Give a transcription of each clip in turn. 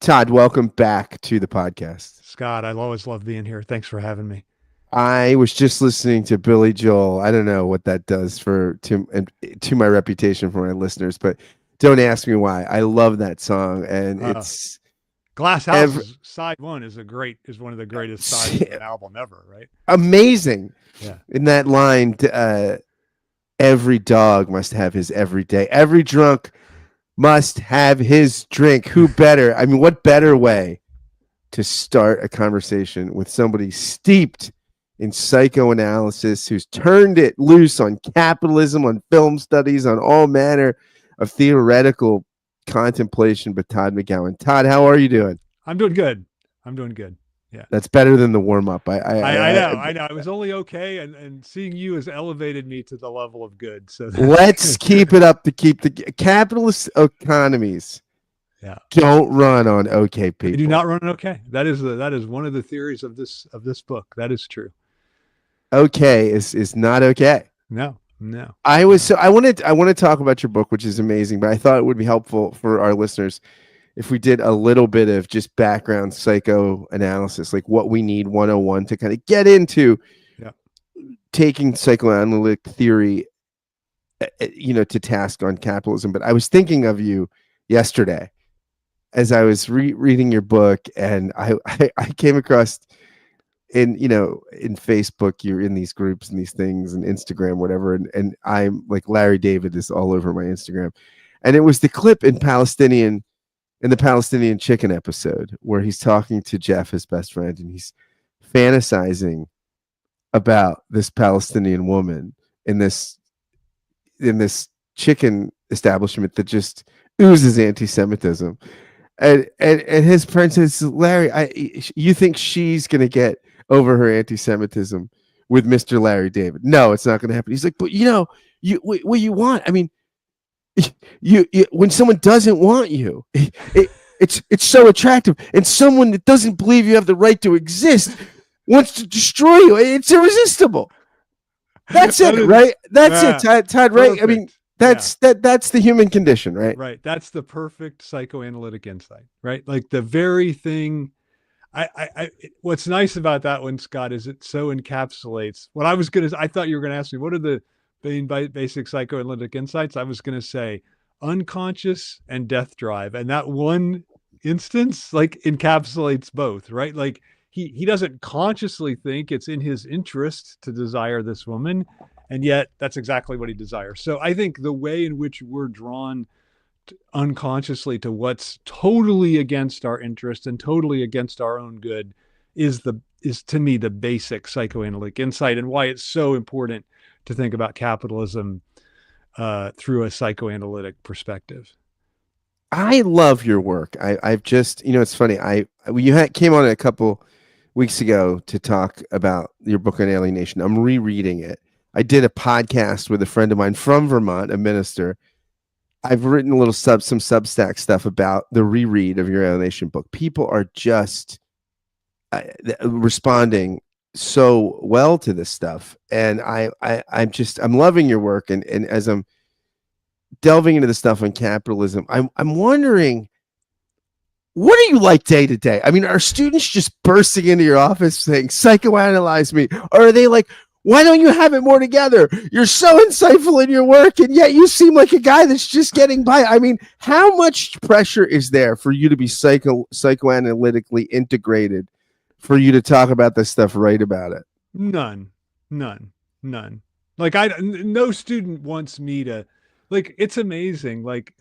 Todd, welcome back to the podcast. Scott, I always love being here. Thanks for having me. I was just listening to Billy Joel. I don't know what that does to my reputation for my listeners, but don't ask me why. I love that song, and Uh, it's Glass ev- House's side one is one of the greatest sides of an album ever, right? amazing. Yeah. In that line, every dog must have his every day. Every drunk must have his drink. Who better? I mean, what better way to start a conversation with somebody steeped in psychoanalysis who's turned it loose on capitalism, on film studies, on all manner of theoretical contemplation, but Todd McGowan. Todd, how are you doing? I'm doing good. I'm doing good. Yeah. That's better than the warm up. I know. It was only okay. And seeing you has elevated me to the level of good. So let's keep it up to keep the capitalist economies. Yeah. Don't run on okay people. They do not run okay. That is one of the theories of this book. That is true. Okay is not okay. No. I want to talk about your book, which is amazing, but I thought it would be helpful for our listeners if we did a little bit of just background psychoanalysis, like what we need 101 to kind of get into taking psychoanalytic theory, to task on capitalism. But I was thinking of you yesterday as I was reading your book, and I came across in Facebook, you're in these groups and these things and Instagram, whatever. And I'm like, Larry David is all over my Instagram. And it was the clip in the Palestinian chicken episode where he's talking to Jeff, his best friend, and he's fantasizing about this Palestinian woman in this chicken establishment that just oozes anti-Semitism. And his friend says, Larry, you think she's going to get over her anti-Semitism with Mr. Larry David? No, it's not going to happen. He's like, but what you want? I mean, you when someone doesn't want you, it's so attractive, and someone that doesn't believe you have the right to exist wants to destroy you. It's irresistible. That's it, right? That's it, Todd. Right? I mean, that's the human condition, right? Right. That's the perfect psychoanalytic insight, right? Like the very thing. What's nice about that one, Scott, is it so encapsulates what I thought you were going to ask me, what are the basic psychoanalytic insights? I was going to say unconscious and death drive. And that one instance like encapsulates both, right? Like he doesn't consciously think it's in his interest to desire this woman. And yet that's exactly what he desires. So I think the way in which we're drawn unconsciously to what's totally against our interest and totally against our own good is to me the basic psychoanalytic insight, and why it's so important to think about capitalism through a psychoanalytic perspective. I love your work. I've just, it's funny. Came on a couple weeks ago to talk about your book on alienation. I'm rereading it. I did a podcast with a friend of mine from Vermont, a minister. I've written a little some Substack stuff about the reread of your alienation book. People are just responding so well to this stuff, and I'm loving your work. And as I'm delving into the stuff on capitalism, I'm wondering, what are you like day to day? I mean, are students just bursting into your office saying, psychoanalyze me? Or are they like, why don't you have it more together? You're so insightful in your work, and yet you seem like a guy that's just getting by. I mean, how much pressure is there for you to be psychoanalytically integrated, for you to talk about this stuff, write about it? None. Like no student wants me to, like, it's amazing. Like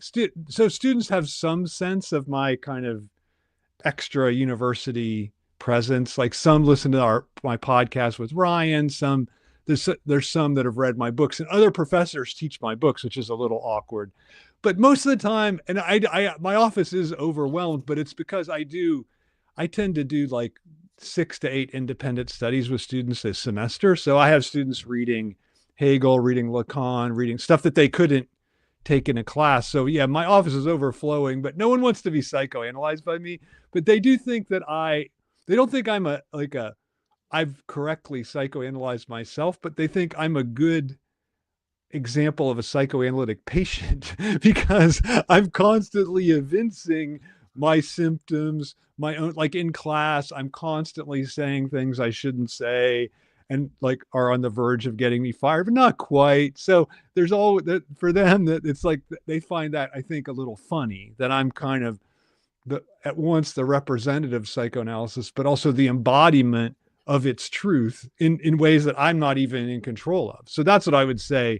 so students have some sense of my kind of extra university presence. Like some listen to my podcast with Ryan. There's some that have read my books, and other professors teach my books, which is a little awkward. But most of the time, and my office is overwhelmed, but it's because I tend to do like 6 to 8 independent studies with students this semester. So I have students reading Hegel, reading Lacan, reading stuff that they couldn't take in a class. So yeah, my office is overflowing, but no one wants to be psychoanalyzed by me. But they do think that they don't think I'm I've correctly psychoanalyzed myself, but they think I'm a good example of a psychoanalytic patient because I'm constantly evincing my symptoms, my own, like in class, I'm constantly saying things I shouldn't say and like are on the verge of getting me fired, but not quite. So there's all that for them that it's like they find that I think a little funny that I'm kind of at once the representative psychoanalysis, but also the embodiment of its truth in ways that I'm not even in control of. So that's what I would say.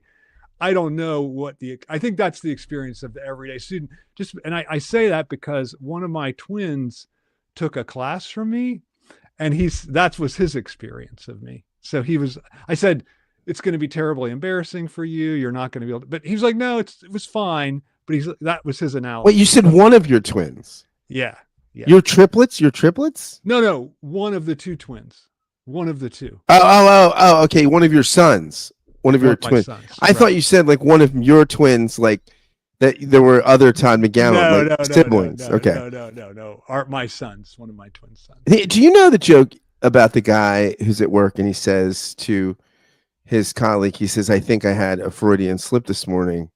I don't know what I think that's the experience of the everyday student. And I say that because one of my twins took a class from me, and that was his experience of me. So I said, it's going to be terribly embarrassing for you. You're not going to be able to, but he was like, no, it was fine. But that was his analysis. Wait, you said one of your twins? Yeah. Yeah. Your triplets? Your triplets? No, one of the two twins. One of the two. Oh, okay. One of your sons. One of your twins. I thought you said like one of your twins, like that there were other Todd McGowan siblings. Okay. No. My sons, one of my twin sons. Hey, do you know the joke about the guy who's at work and he says to his colleague, he says, I think I had a Freudian slip this morning.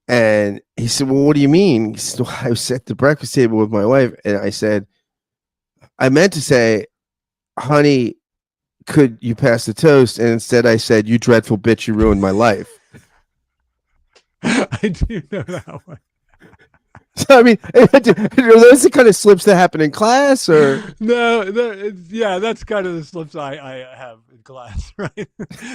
And he said, well, what do you mean? He said, well, I was at the breakfast table with my wife and I said, I meant to say, honey, could you pass the toast? And instead I said, you dreadful bitch, you ruined my life. I do know that one. So, I mean, are those the kind of slips that happen in class or? No, that's kind of the slips I have in class, right?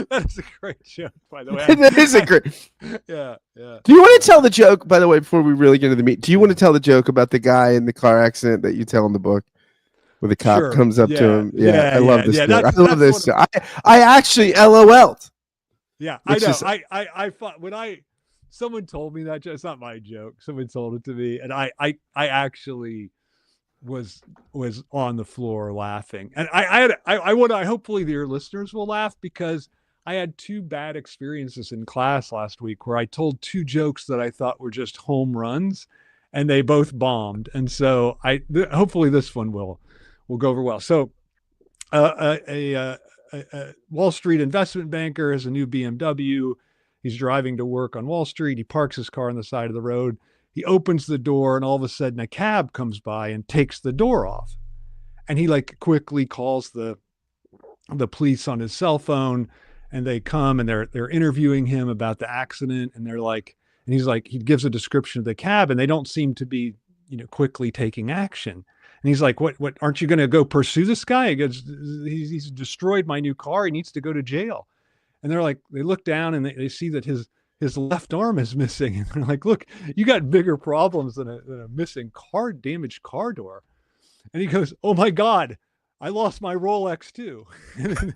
That is a great joke, by the way. That is a great. Yeah. Do you want to tell the joke, by the way, before we really get into the meat? Do you want to tell the joke about the guy in the car accident that you tell in the book? Where the cop comes up to him. I love this. I love this. I actually LOL'd. Yeah, I know. I thought when someone told me that, it's not my joke. Someone told it to me, and I actually was on the floor laughing. And I hopefully your listeners will laugh because I had two bad experiences in class last week where I told two jokes that I thought were just home runs, and they both bombed. And so hopefully this one will go over well. So a Wall Street investment banker has a new BMW. He's driving to work on Wall Street. He parks his car on the side of the road. He opens the door and all of a sudden a cab comes by and takes the door off. And he like quickly calls the police on his cell phone, and they come and they're interviewing him about the accident. And he's like, he gives a description of the cab and they don't seem to be, quickly taking action. And he's like, what, aren't you going to go pursue this guy? He goes, he's destroyed my new car. He needs to go to jail. And they're like, they look down and they see that his left arm is missing. And they're like, look, you got bigger problems than a missing damaged car door. And he goes, oh my God, I lost my Rolex too. And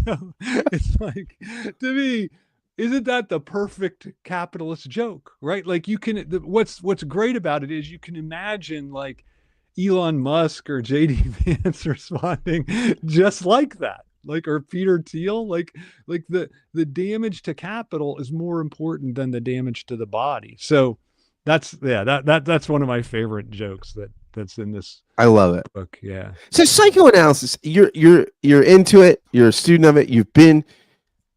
so it's like, to me, isn't that the perfect capitalist joke, right? Like what's great about it is you can imagine like Elon Musk or JD Vance responding just like that, or Peter Thiel, like the damage to capital is more important than the damage to the body. So that's one of my favorite jokes that's in this. I love it. Book. Yeah. So psychoanalysis, you're into it. You're a student of it. You've been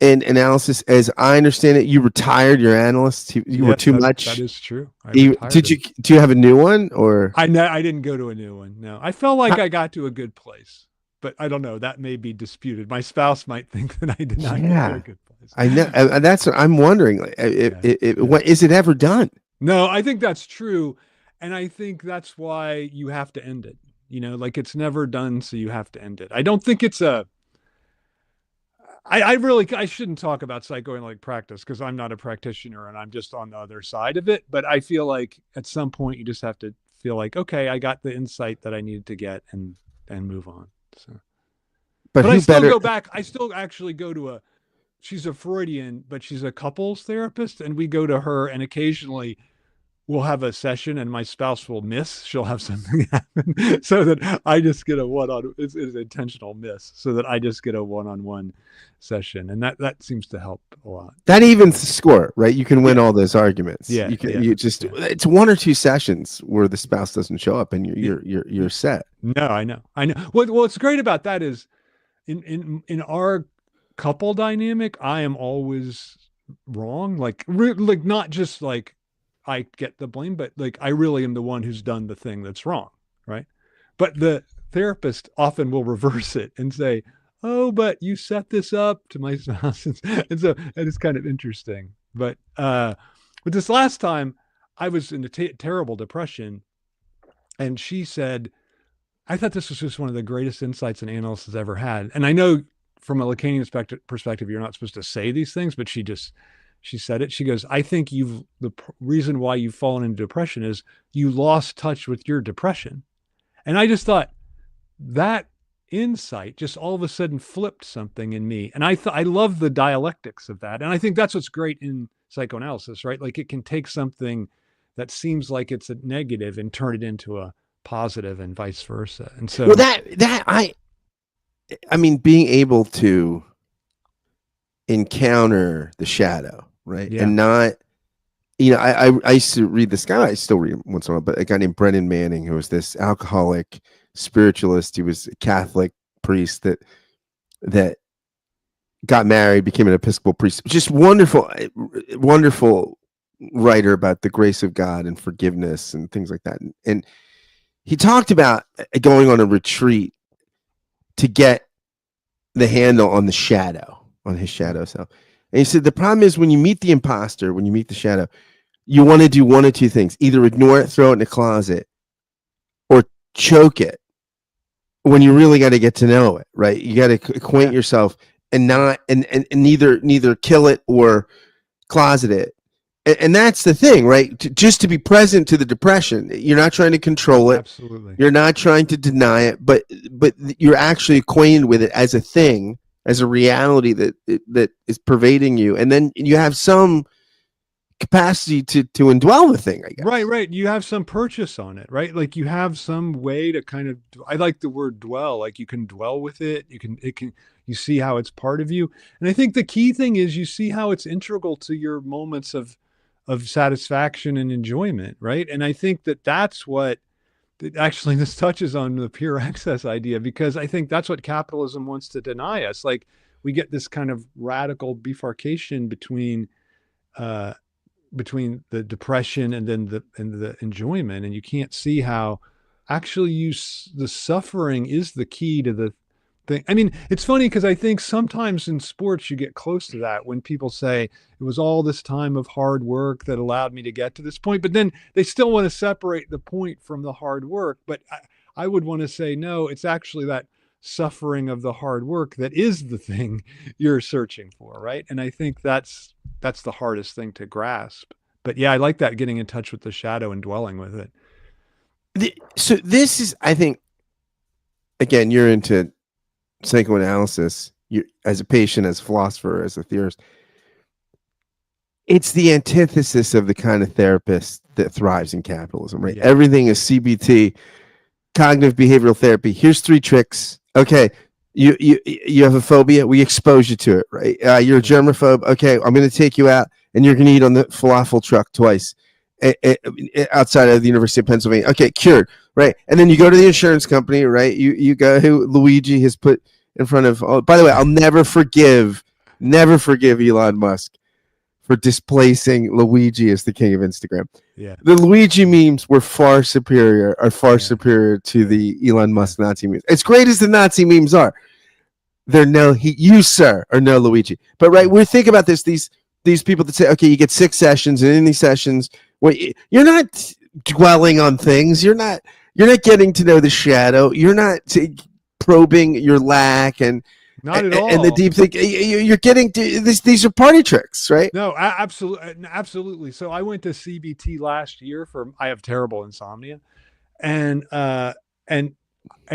in analysis, as I understand it. You retired your analyst. You were too much. That is true. Do you have a new one or? I didn't go to a new one. No, I felt like I got to a good place, but I don't know. That may be disputed. My spouse might think that I did not get to a good place. I know. That's what I'm wondering. What is it ever done? No, I think that's true. And I think that's why you have to end it. It's never done. So you have to end it. I don't think it's I shouldn't talk about psychoanalytic practice because I'm not a practitioner and I'm just on the other side of it. But I feel like at some point you just have to feel like, okay, I got the insight that I needed to get and move on. So, but I still go back. I still actually go to she's a Freudian, but she's a couples therapist, and we go to her, and occasionally we'll have a session and my spouse will miss. She'll have something happen so that I just get it's an intentional miss so that I just get a one-on-one session. And that seems to help a lot. That evens the score, right? You can win all those arguments. Yeah. It's one or two sessions where the spouse doesn't show up and you're set. No, I know. What's great about that is in our couple dynamic, I am always wrong. Like not just like I get the blame, but like I really am the one who's done the thing that's wrong, right? But the therapist often will reverse it and say, "Oh, but you set this up to my spouse," and so and it's kind of interesting. But this last time, I was in a terrible depression, and she said, "I thought this was just one of the greatest insights an analyst has ever had." And I know from a Lacanian perspective, you're not supposed to say these things, but she said it. She goes, "I think the reason why you've fallen into depression is you lost touch with your depression." And I just thought that insight just all of a sudden flipped something in me. And I love the dialectics of that. And I think that's what's great in psychoanalysis, right? Like it can take something that seems like it's a negative and turn it into a positive and vice versa. And so Well, I mean, being able to encounter the shadow, right, yeah, and not, I used to read this guy. I still read him once in a while, but a guy named Brennan Manning, who was this alcoholic spiritualist. He was a Catholic priest that got married, became an Episcopal priest. Just wonderful, wonderful writer about the grace of God and forgiveness and things like that. And he talked about going on a retreat to get the handle on the shadow, on his shadow self. And he said the problem is when you meet the imposter, when you meet the shadow, you want to do one of two things: either ignore it, throw it in a closet, or choke it. When you really got to get to know it, right? You got to acquaint yourself and not and neither kill it or closet it. And that's the thing, right? Just to be present to the depression. You're not trying to control it. absolutely. You're not trying to deny it, but you're actually acquainted with it as a thing, as a reality that is pervading you. And then you have some capacity to indwell the thing, I guess. Right. You have some purchase on it, right? Like you have some way to kind of, I like the word dwell, like you can dwell with it. You see how it's part of you. And I think the key thing is you see how it's integral to your moments of satisfaction and enjoyment, right? And I think that's what, actually this touches on the pure access idea, because I think that's what capitalism wants to deny us. Like we get this kind of radical bifurcation uh, between the depression and then the enjoyment, and you can't see how actually the suffering is the key to the thing. I mean, it's funny because I think sometimes in sports you get close to that when people say it was all this time of hard work that allowed me to get to this point, but then they still want to separate the point from the hard work. But I would want to say no, it's actually that suffering of the hard work that is the thing you're searching for, right? And I think that's the hardest thing to grasp. But yeah, I like that, getting in touch with the shadow and dwelling with it. So this is, I think, again, you're into psychoanalysis. You, as a patient, as a philosopher, as a theorist, it's the antithesis of the kind of therapist that thrives in capitalism, right? Yeah. Everything is CBT, cognitive behavioral therapy. Here's 3 tricks. Okay, you have a phobia. We expose you to it, right? You're a germaphobe. Okay, I'm going to take you out, and you're going to eat on the falafel truck twice outside of the University of Pennsylvania. Okay, cured, right? And then you go to the insurance company, right? You go who Luigi has put in front of. Oh, by the way, I'll never forgive Elon Musk for displacing Luigi as the king of Instagram. Yeah. The Luigi memes were far superior to the Elon Musk Nazi memes. As great as the Nazi memes are, they're you, sir, are no Luigi. But right, we think about this, these people that say, okay, you get 6 sessions, and in these sessions, you're not dwelling on things. You're not getting to know the shadow. You're not probing your lack and Not at all. And the deep thing, you're getting to this. These are party tricks, right? No, absolutely. So I went to CBT last year I have terrible insomnia, and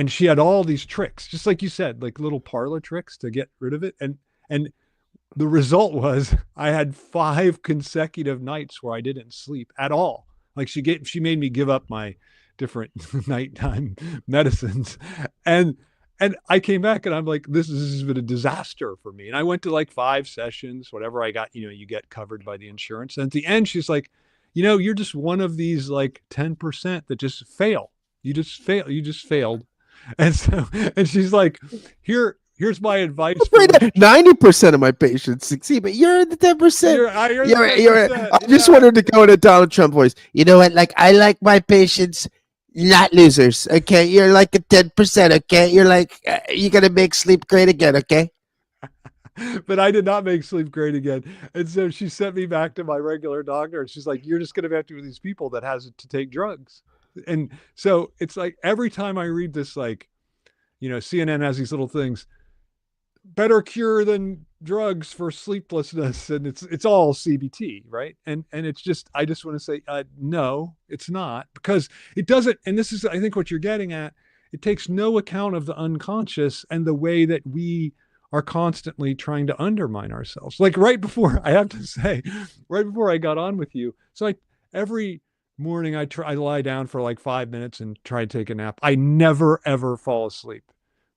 she had all these tricks, just like you said, like little parlor tricks to get rid of it. And the result was I had 5 consecutive nights where I didn't sleep at all. Like she made me give up my different nighttime medicines, and I came back and I'm like, this has been a disaster for me. And I went to like 5 sessions, whatever I got, you get covered by the insurance. And at the end, she's like, you're just one of these like 10% that just fail. You just failed. And she's like, here, here's my advice for when 90% of my patients succeed, but you're in the 10%. you're the You're. 10%. I just wanted to go in a Donald Trump voice. You know what? Like I like my patients, not losers. Okay, you're like a 10%. Okay, you're like you're gonna make sleep great again. Okay. But I did not make sleep great again. And so she sent me back to my regular doctor and she's like, you're just going to have to be these people that has to take drugs. And so it's like every time I read this, like, CNN has these little things, better cure than drugs for sleeplessness. And it's all CBT. Right. And it's just, I just want to say, no, it's not, because it doesn't. And this is, I think, what you're getting at. It takes no account of the unconscious and the way that we are constantly trying to undermine ourselves. Like right before, I have to say, right before I got on with you. So every morning I lie down for like 5 minutes and try to take a nap. I never, ever fall asleep.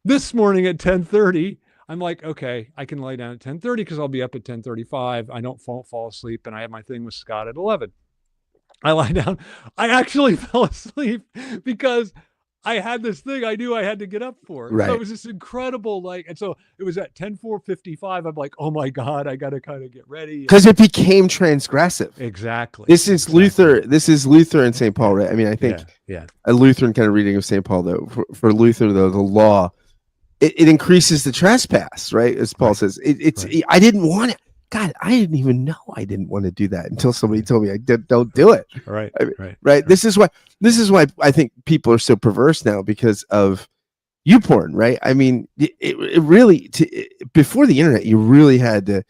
This morning at 10:30, I'm like, okay, I can lay down at 10:30 because I'll be up at 10:35. I don't fall asleep. And I have my thing with Scott at 11. I lie down. I actually fell asleep because I had this thing I knew I had to get up for. Right. So it was this incredible, and so it was at 10:55. I'm like, oh my God, I got to kind of get ready. Because it became transgressive. Exactly. This is Luther. This is Luther and St. Paul, right? I mean, I think a Lutheran kind of reading of St. Paul, though, for Luther, though, the law, it increases the trespass, right? As Paul says, I didn't want it. God, I didn't even know I didn't want to do that until somebody told me don't do it. Right. Right. This is why I think people are so perverse now because of YouPorn, right? I mean, it really, before the internet, you really had the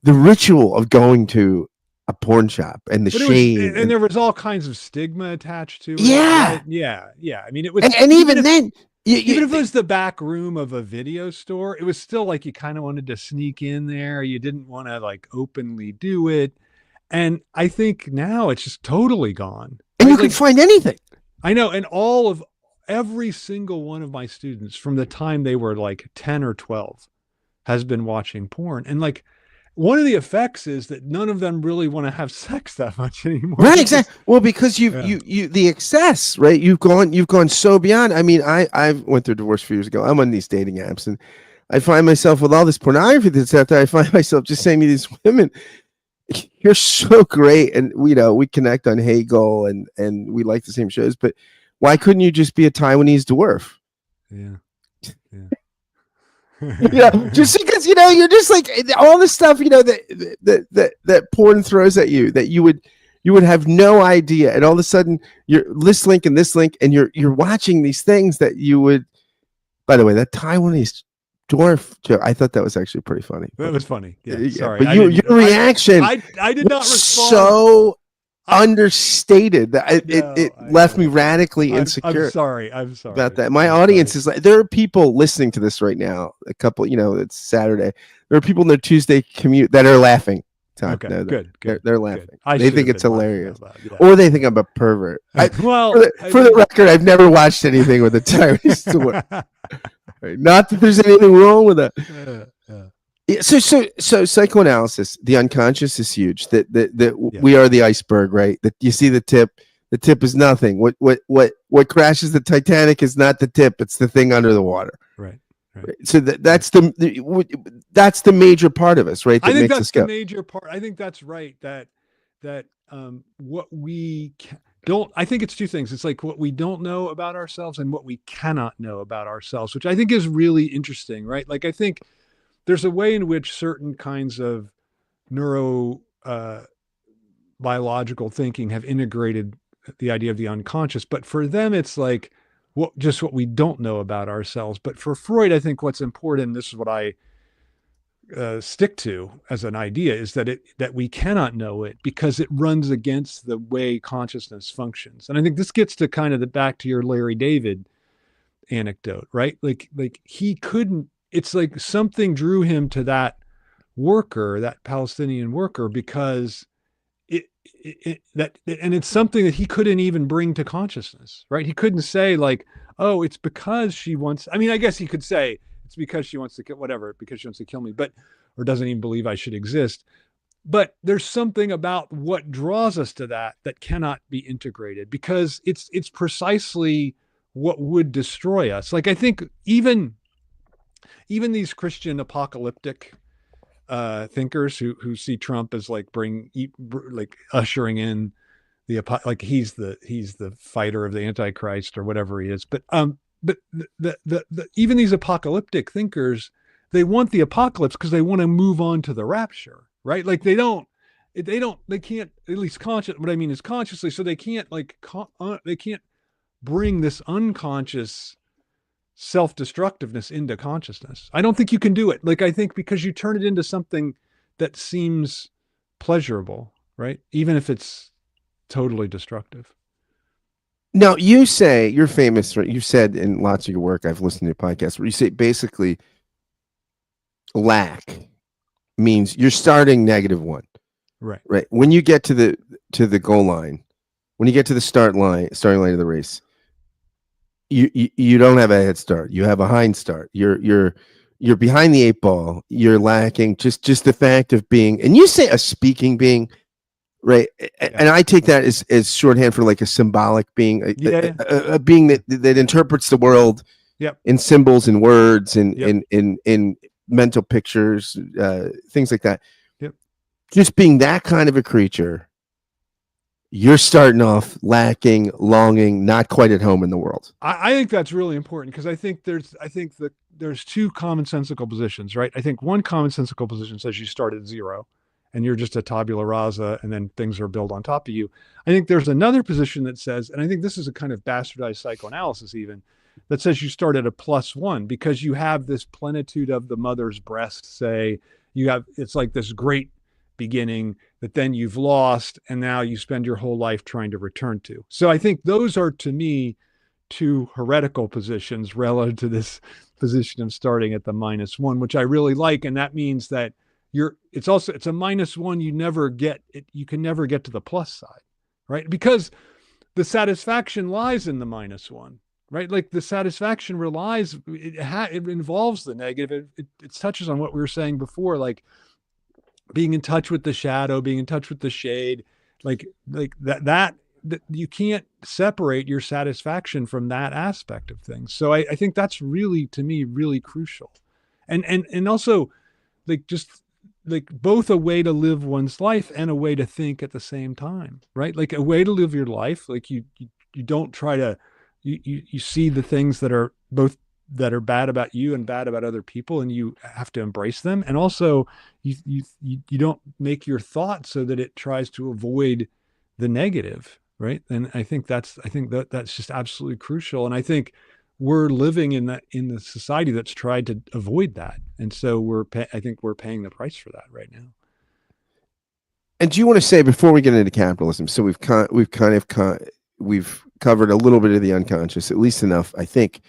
ritual of going to a porn shop and the shame. And there was all kinds of stigma attached to it. Yeah. Right? Yeah. I mean, it was. And even then, even if it was the back room of a video store, it was still like you kind of wanted to sneak in there. You didn't want to like openly do it. And I think now it's just totally gone. And you can find anything. I know. And every single one of my students from the time they were like 10 or 12 has been watching porn. And like, one of the effects is that none of them really want to have sex that much anymore. Right, exactly. Well, because you the excess, right? You've gone so beyond. I mean, I went through divorce a few years ago. I'm on these dating apps, and I find myself with all this pornography that's out there. I find myself just saying to these women, "You're so great," and we connect on Hegel, and we like the same shows. But why couldn't you just be a Taiwanese dwarf? Yeah. Just because you're just like all the stuff that porn throws at you that you would have no idea, and all of a sudden you're this link and you're watching these things that you would. By the way, that Taiwanese dwarf joke, I thought that was actually pretty funny. That was funny. Yeah, sorry. But your reaction, I did not respond. So understated that it left me radically insecure. I'm sorry about that. My audience is like, there are people listening to this right now. A couple, it's Saturday. There are people in their Tuesday commute that are laughing. Okay, good. They're laughing. Good. They think it's hilarious, or they think I'm a pervert. Well, for the record, I've never watched anything with a Taiwanese dwarf. Not that there's anything wrong with that. So psychoanalysis, the unconscious is huge. That we are the iceberg, right? That you see the tip. The tip is nothing. What crashes the Titanic is not the tip; it's the thing under the water. Right. So that's the major part of us, right? I think that's the major part. I think that's right. That what we don't. I think it's two things. It's like what we don't know about ourselves and what we cannot know about ourselves, which I think is really interesting, right? Like I think there's a way in which certain kinds of neuro biological thinking have integrated the idea of the unconscious, but for them it's like what we don't know about ourselves. But for Freud, I think what's important, this is what I stick to as an idea, is that we cannot know it because it runs against the way consciousness functions. And I think this gets to kind of back to your Larry David anecdote, right? Like he couldn't. It's like something drew him to that Palestinian worker, because and it's something that he couldn't even bring to consciousness, right? He couldn't say like, oh, it's because she wants. I mean, I guess he could say it's because she wants to kill, whatever, because she wants to kill me, or doesn't even believe I should exist. But there's something about what draws us to that cannot be integrated, because it's precisely what would destroy us. Like I think even Even these Christian apocalyptic thinkers who see Trump as like like ushering in like he's the fighter of the Antichrist or whatever he is. But even these apocalyptic thinkers, they want the apocalypse because they want to move on to the rapture, right? Like they can't, at least conscious. What I mean is consciously, so they can't they can't bring this unconscious self-destructiveness into consciousness. I don't think you can do it. Like I think because you turn it into something that seems pleasurable, right? Even if it's totally destructive. Now, you say you're famous. Right? You said in lots of your work, I've listened to your podcast, where you say basically lack means you're starting -1. Right. Right. When you get to the goal line, when you get to the starting line of the race, you don't have a head start. You have a hind start. You're behind the 8 ball. You're lacking just the fact of being, and you say a speaking being, right? Yeah. And I take that as shorthand for like a symbolic being, a being that interprets the world Yep. in symbols and words and Yep. in mental pictures, things like that. Yep. Just being that kind of a creature, you're starting off lacking, longing, not quite at home in the world. I think that's really important because I think there's two commonsensical positions, right? I think one commonsensical position says you start at zero and you're just a tabula rasa and then things are built on top of you. I think there's another position that says, and I think this is a kind of bastardized psychoanalysis even, that says you start at a +1 because you have this plenitude of the mother's breast, say, it's like this great beginning that then you've lost and now you spend your whole life trying to return to. So I think those are, to me, two heretical positions relative to this position of starting at the -1, which I really like. And that means that it's a -1. You can never get to the plus side, right? Because the satisfaction lies in the -1, right? Like the satisfaction it involves the negative. It touches on what we were saying before, like being in touch with the shadow, being in touch with the shade, like that you can't separate your satisfaction from that aspect of things. So I think that's really, to me, really crucial. And also like just like both a way to live one's life and a way to think at the same time, right? Like a way to live your life, like you don't try to you see the things that are both that are bad about you and bad about other people, and you have to embrace them. And also you don't make your thought so that it tries to avoid the negative, right? And I think that's just absolutely crucial. And I think we're living in the society that's tried to avoid that, and so I think we're paying the price for that right now. And do you want to say, before we get into capitalism, so we've covered a little bit of the unconscious, at least enough, I think,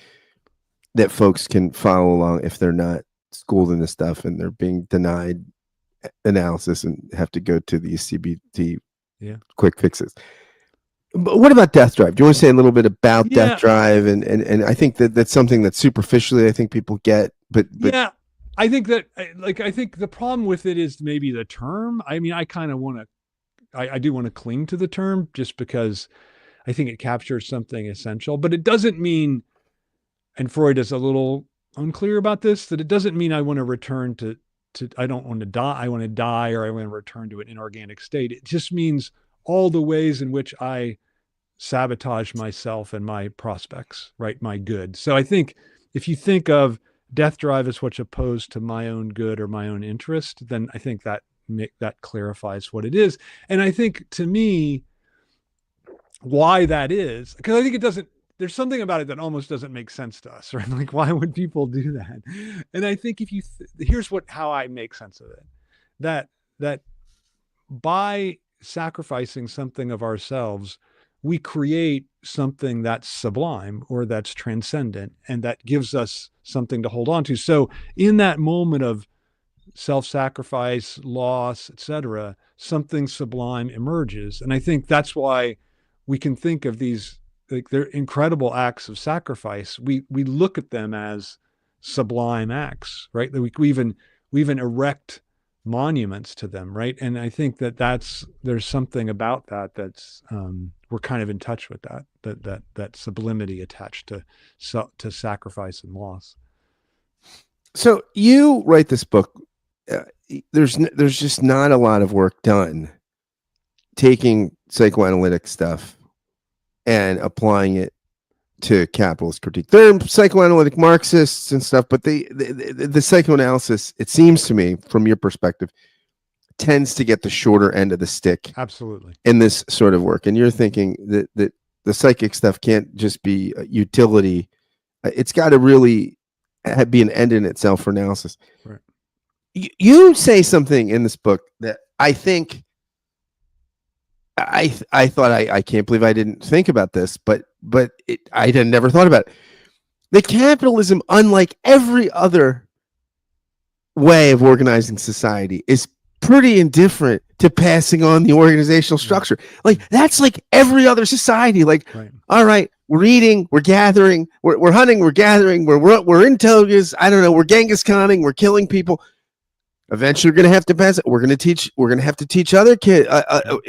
that folks can follow along if they're not schooled in this stuff and they're being denied analysis and have to go to these CBT quick fixes. But what about Death Drive? Do you want to say a little bit about Death Drive? And I think that's something that superficially I think people get, but yeah, I think that I think the problem with it is maybe the term. I mean, I kind of want to, I do want to cling to the term just because I think it captures something essential, but it doesn't mean, and Freud is a little unclear about this, that it doesn't mean I want to return to I don't want to die. I want to die, or I want to return to an inorganic state. It just means all the ways in which I sabotage myself and my prospects, right? My good. So I think if you think of Death Drive as what's opposed to my own good or my own interest, then I think that clarifies what it is. And I think, to me, why that is, because I think there's something about it that almost doesn't make sense to us, right? Like, why would people do that? And I think if here's how I make sense of it, that by sacrificing something of ourselves, we create something that's sublime or that's transcendent, and that gives us something to hold on to. So in that moment of self-sacrifice, loss, etc., something sublime emerges. And I think that's why we can think of these, like, they're incredible acts of sacrifice. We look at them as sublime acts, right? We even erect monuments to them, right? And I think there's something about that that's we're kind of in touch with that sublimity attached to sacrifice and loss. So you write this book. Uh, there's just not a lot of work done taking psychoanalytic stuff and applying it to capitalist critique. There are psychoanalytic Marxists and stuff, but the psychoanalysis, it seems to me, from your perspective, tends to get the shorter end of the stick Absolutely. in this sort of work. And you're thinking that the psychic stuff can't just be a utility. It's got to really be an end in itself for analysis. Right. You say something in this book that I think I thought I can't believe I didn't think about this, but I had never thought about it. The capitalism, unlike every other way of organizing society, is pretty indifferent to passing on the organizational structure. Like that's like every other society. Like, all right, we're eating, we're gathering, we're hunting, we're gathering, we're in togas. I don't know, we're Genghis Khaning, we're killing people. Eventually, we're going to have to pass it. We're going to have to teach other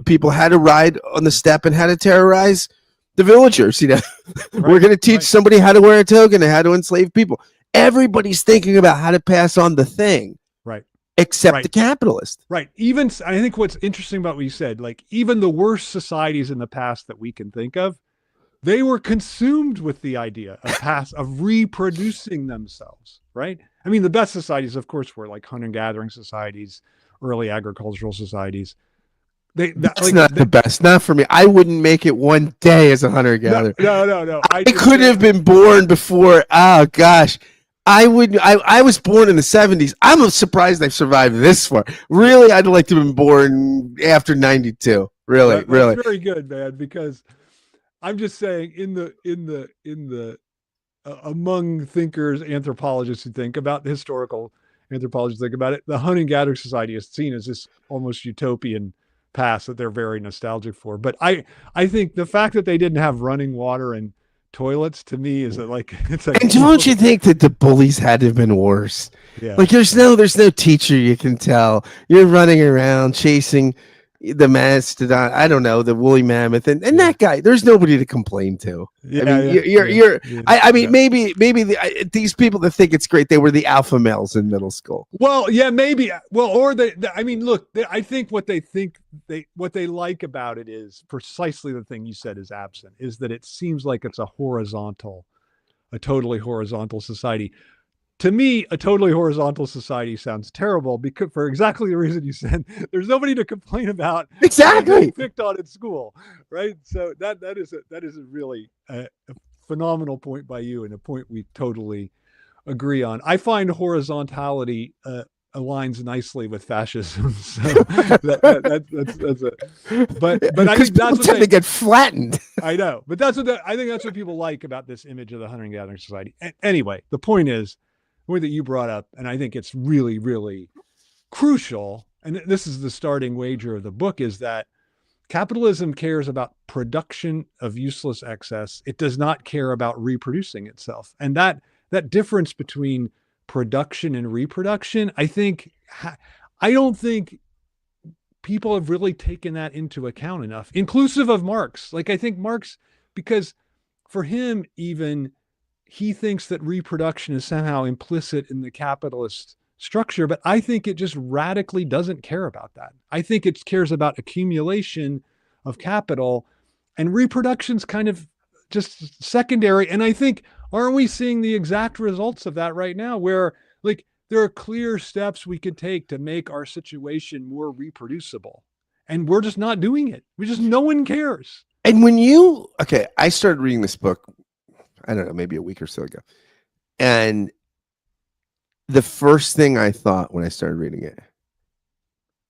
people how to ride on the steppe and how to terrorize the villagers. You know, we're going to teach somebody how to wear a toga and how to enslave people. Everybody's thinking about how to pass on the thing, right? Except the capitalist, right? Even I think what's interesting about what you said, like even the worst societies in the past that we can think of, they were consumed with the idea of reproducing themselves, right? I mean, the best societies, of course, were like hunter-gathering societies, early agricultural societies. That's not the best. Not for me. I wouldn't make it one day as a hunter-gatherer. No. I could have been born before. Oh gosh, I would. I was born in the 70s. I'm surprised I've survived this far. Really, I'd like to have been born after 92. Really. That's very good, man. Because I'm just saying, in the among thinkers, anthropologists who think about the historical anthropologists think about it, the hunting gathering society is seen as this almost utopian past that they're very nostalgic for. But I think the fact that they didn't have running water and toilets, to me, is like it's like. And don't you think that the bullies had to have been worse? Yeah. Like there's no teacher you can tell. You're running around chasing the mastodon, I don't know, the woolly mammoth, and that guy. There's nobody to complain to. Yeah, I mean, I mean, maybe these people that think it's great, they were the alpha males in middle school. Well, yeah, maybe. Well, or I mean, look, I think what they like about it is precisely the thing you said is absent, is that it seems like it's a totally horizontal society. To me, a totally horizontal society sounds terrible because, for exactly the reason you said, there's nobody to complain about. Exactly. Picked on at school, right? So that is a really phenomenal point by you, and a point we totally agree on. I find horizontality aligns nicely with fascism. So that's it. But I think that's what they get flattened. I know, but I think that's what people like about this image of the hunting gathering society. Anyway, the point is, that you brought up, and I think it's really, really crucial, and this is the starting wager of the book, is that capitalism cares about production of useless excess. It does not care about reproducing itself. And that difference between production and reproduction, I don't think people have really taken that into account enough, inclusive of Marx. Like, I think Marx, because for him, even, he thinks that reproduction is somehow implicit in the capitalist structure, but I think it just radically doesn't care about that. I think it cares about accumulation of capital, and reproduction's kind of just secondary. And I think, aren't we seeing the exact results of that right now, where like there are clear steps we could take to make our situation more reproducible, and we're just not doing it. No one cares. And I started reading this book, I don't know, maybe a week or so ago. And the first thing I thought when I started reading it,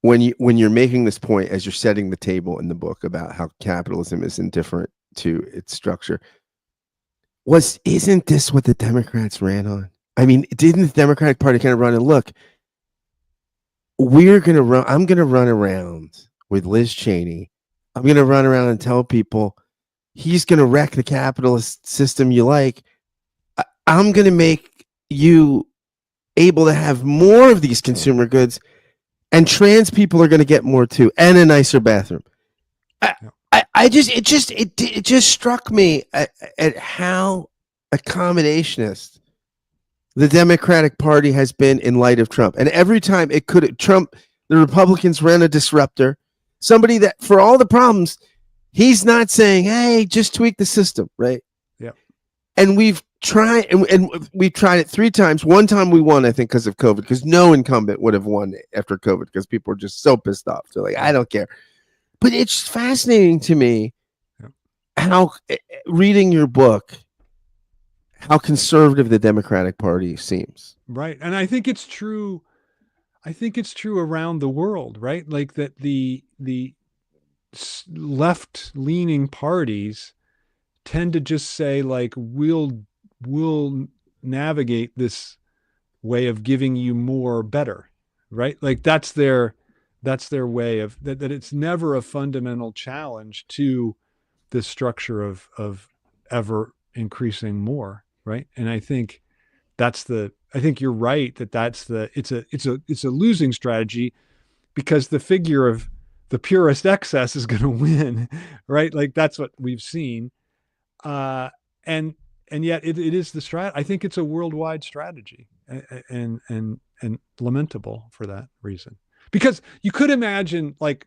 when you're making this point, as you're setting the table in the book about how capitalism is indifferent to its structure, isn't this what the Democrats ran on? I mean, didn't the Democratic Party kind of run and look, I'm going to run around with Liz Cheney. I'm going to run around and tell people he's going to wreck the capitalist system you like. I'm going to make you able to have more of these consumer goods, and trans people are going to get more too, and a nicer bathroom. It just struck me at how accommodationist the Democratic Party has been in light of Trump. And every time it could, Trump, the Republicans ran a disruptor, somebody that for all the problems, he's not saying, hey, just tweak the system, right? Yeah. And we've tried, and we've tried it 3 times. One time we won, I think, because of COVID, because no incumbent would have won after COVID because people were just so pissed off. They're like, I don't care. But it's fascinating to me how, reading your book, how conservative the Democratic Party seems. Right. And I think it's true. I think it's true around the world, right? Like that the left leaning parties tend to just say like, we'll navigate this way of giving you more better, right? Like that's their way of that it's never a fundamental challenge to the structure of ever increasing more, right? And I think I think you're right that it's a losing strategy because the figure of the purest excess is going to win, right? Like that's what we've seen, and yet it is the strat. I think it's a worldwide strategy, and lamentable for that reason. Because you could imagine like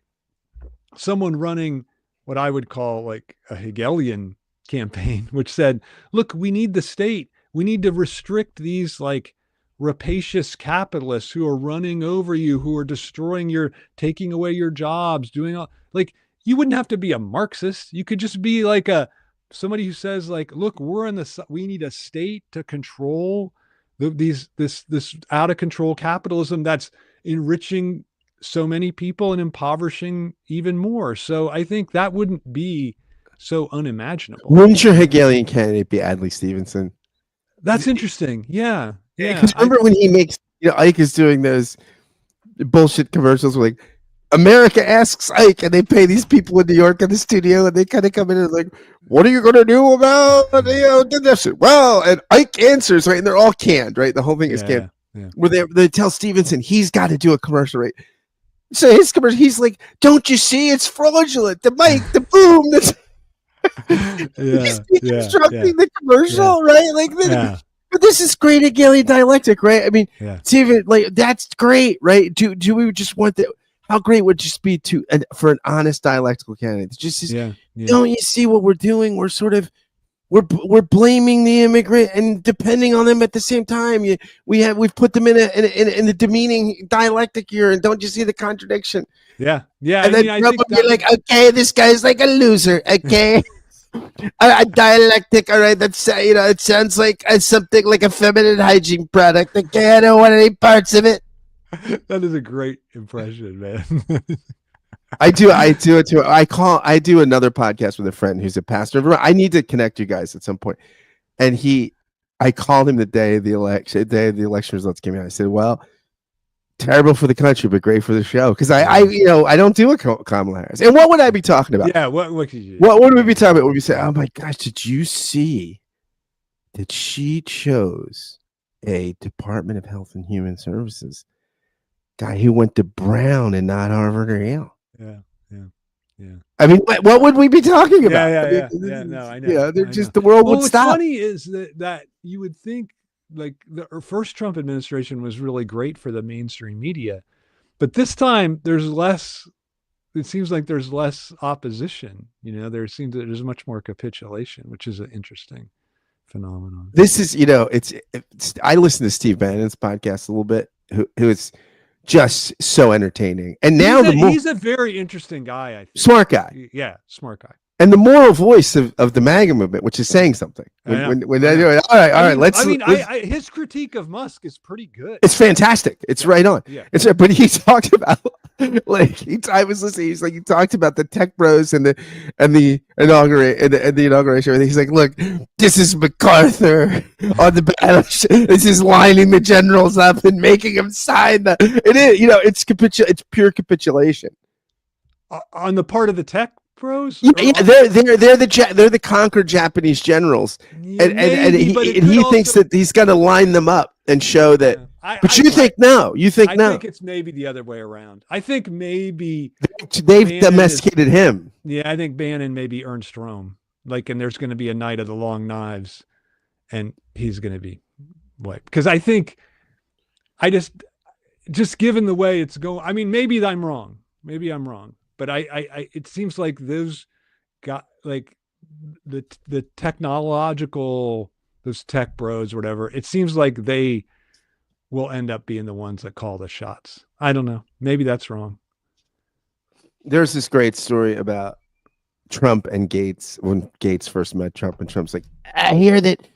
someone running what I would call like a Hegelian campaign, which said, look, we need the state. We need to restrict these like rapacious capitalists who are running over you, who are taking away your jobs, doing all like, you wouldn't have to be a Marxist. You could just be like somebody who says like, look, we need a state to control this out of control capitalism that's enriching so many people and impoverishing even more. So I think that wouldn't be so unimaginable. Wouldn't your Hegelian candidate be Adlai Stevenson? That's interesting. Yeah. Because remember when he makes, Ike is doing those bullshit commercials where like, America asks Ike, and they pay these people in New York in the studio, and they kind of come in and like, what are you going to do about this? Well, and Ike answers, right? And they're all canned, right? The whole thing is canned. Yeah. Where they tell Stevenson he's got to do a commercial, right? So his commercial, he's like, don't you see? It's fraudulent. The mic, the boom. He's deconstructing the commercial, right? Like, but this is great Hegelian dialectic, right? I mean, Steven, like, that's great, right? Do we just want that? How great would it just be for an honest dialectical candidate? Don't you see what we're doing? We're sort of we're blaming the immigrant and depending on them at the same time. We've put them in a demeaning dialectic here, and don't you see the contradiction? Yeah. And then Trump would be like, okay, this guy's like a loser. Okay, a dialectic. All right, that's it sounds like something like a feminine hygiene product. Okay, I don't want any parts of it. That is a great impression, man. I do it too. I do another podcast with a friend who's a pastor. I need to connect you guys at some point. And I called him the day of the election results came out. I said, well, terrible for the country, but great for the show. Because I don't do a Kamala Harris. And what would I be talking about? Yeah, what would we be talking about? Would we say, oh my gosh, did you see that she chose a Department of Health and Human Services guy who went to Brown and not Harvard or Yale? Yeah. I mean, what would we be talking about? Yeah. No, I know. Yeah, they're just the world would stop. What's funny is that you would think like the first Trump administration was really great for the mainstream media, but this time there's less. It seems like there's less opposition. There's much more capitulation, which is an interesting phenomenon. This is, I listen to Steve Bannon's podcast a little bit, who is just so entertaining. And now he's a very interesting guy, I think. Smart guy. Yeah, smart guy. And the moral voice of the MAGA movement, which is saying something. When they do it, all right, his critique of Musk is pretty good. It's fantastic. It's right on. Yeah. But he talked about I was listening. He's like, he talked about the tech bros and the inauguration. He's like, look, this is MacArthur on the battleship. This is lining the generals up and making them sign that. It is, it's pure capitulation on the part of the tech bros. They're the conquered Japanese generals, and he thinks that he's going to line them up and show that. You think no? I think it's maybe the other way around. I think maybe they've domesticated him. Yeah, I think Bannon maybe Ernst Rome. And there's going to be a night of the long knives, and he's going to be way, because I think I just given the way it's going. I mean, maybe I'm wrong. Maybe I'm wrong, but it seems like those got like the technological, those tech bros, or whatever. It seems like they will end up being the ones that call the shots. I don't know. Maybe that's wrong. There's this great story about Trump and Gates when Gates first met Trump, and Trump's like, I hear that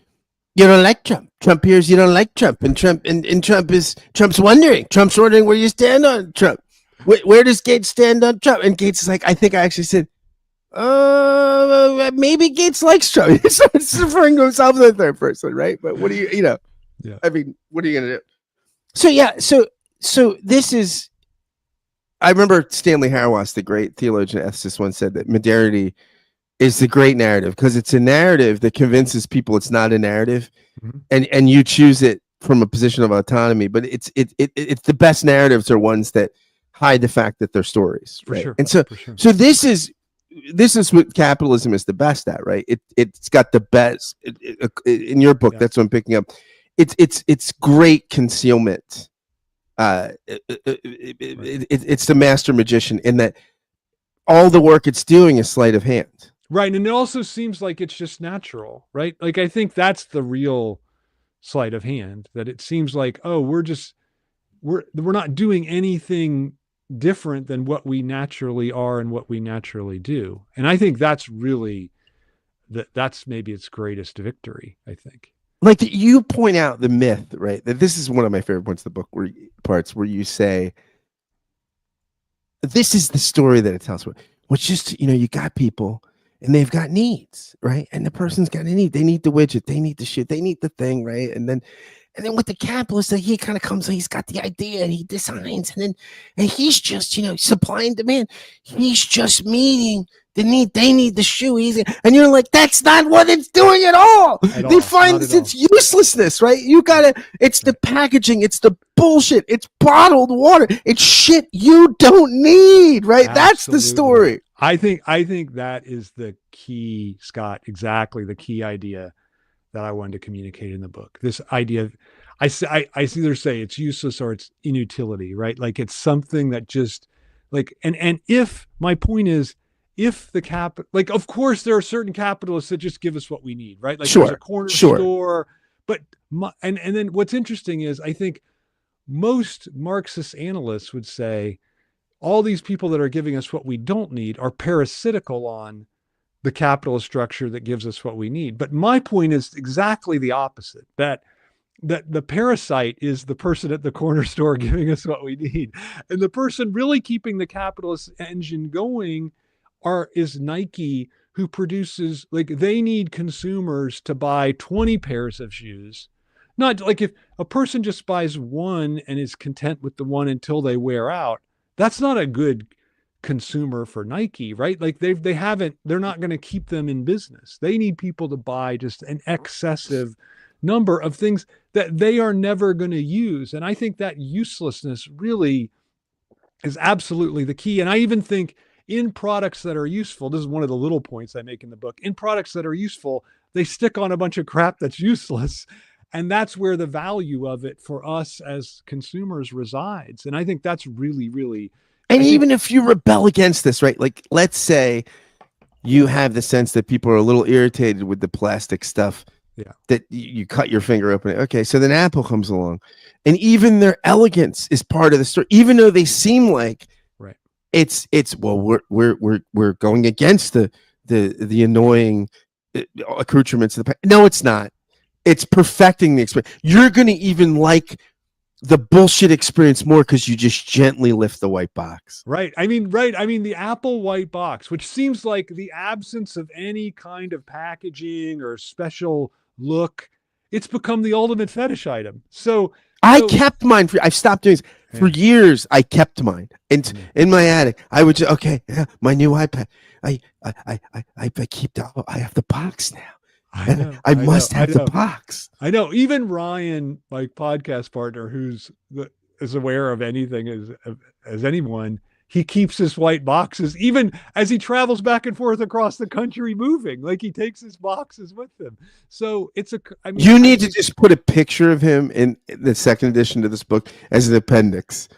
you don't like Trump. Trump hears you don't like Trump, and Trump's wondering where you stand on Trump. Where does Gates stand on Trump? And Gates is like, I think I actually said, maybe Gates likes Trump. He's referring to himself in the third person, right? But what do you know? Yeah. I mean, what are you gonna do? So yeah, so this is. I remember Stanley Hauerwas, the great theologian and ethicist, once said that modernity is the great narrative because it's a narrative that convinces people it's not a narrative, and you choose it from a position of autonomy. But it's the best narratives are ones that hide the fact that they're stories, For right? sure. And so this is what capitalism is the best at, right? It's got the best in your book. Yeah. That's what I'm picking up. It's great concealment. It's the master magician in that all the work it's doing is sleight of hand. Right. And it also seems like it's just natural, right? Like, I think that's the real sleight of hand, that it seems like, oh, we're not doing anything different than what we naturally are and what we naturally do. And I think that's really that's maybe its greatest victory, I think. Like you point out the myth, right? That this is one of my favorite points of the book, where you say, this is the story that it tells. Which just, you got people and they've got needs, right? And the person's got a need. They need the widget. They need the shit. They need the thing, right? And then with the capitalist, he kind of comes, he's got the idea and he designs, and he's just, supply and demand. He's just meeting the need. They need the shoe. And you're like, that's not what it's doing at all. They find its uselessness, right? It's the packaging. It's the bullshit. It's bottled water. It's shit you don't need, right? Absolutely. That's the story. I think that is the key, Scott, exactly the key idea that I wanted to communicate in the book. This idea of, I either say it's useless or it's inutility, right? Like it's something that just like, and if my point is, if the like, of course there are certain capitalists that just give us what we need, right? Like there's a corner store, but and then what's interesting is I think most Marxist analysts would say all these people that are giving us what we don't need are parasitical on the capitalist structure that gives us what we need. But my point is exactly the opposite, that the parasite is the person at the corner store giving us what we need. And the person really keeping the capitalist engine going is Nike, who produces, like, they need consumers to buy 20 pairs of shoes. Not like if a person just buys one and is content with the one until they wear out, that's not a good consumer for Nike, right? Like they're not going to keep them in business. They need people to buy just an excessive number of things that they are never going to use. And I think that uselessness really is absolutely the key. And I even think in products that are useful, this is one of the little points I make in the book, in products that are useful, they stick on a bunch of crap that's useless. And that's where the value of it for us as consumers resides. And I think that's really, really. And even if you rebel against this, right? Like, let's say you have the sense that people are a little irritated with the plastic stuff. Yeah. That you cut your finger open. Okay, so then Apple comes along, and even their elegance is part of the story, even though they seem like right. It's well, we're going against the annoying accoutrements of the. No, it's not. It's perfecting the experience. You're going to even like the bullshit experience more because you just gently lift the white box. Right. I mean, the Apple white box, which seems like the absence of any kind of packaging or special look, it's become the ultimate fetish item. So I kept mine I've stopped doing this. For years. I kept mine in my attic. I would just, my new iPad. I keep I have the box now. I must have the box. I know. Even Ryan, my podcast partner, who's as aware of anything as anyone, he keeps his white boxes even as he travels back and forth across the country moving. Like he takes his boxes with him. So it's a, I mean, You I need to think, just put a picture of him in the second edition to this book as an appendix.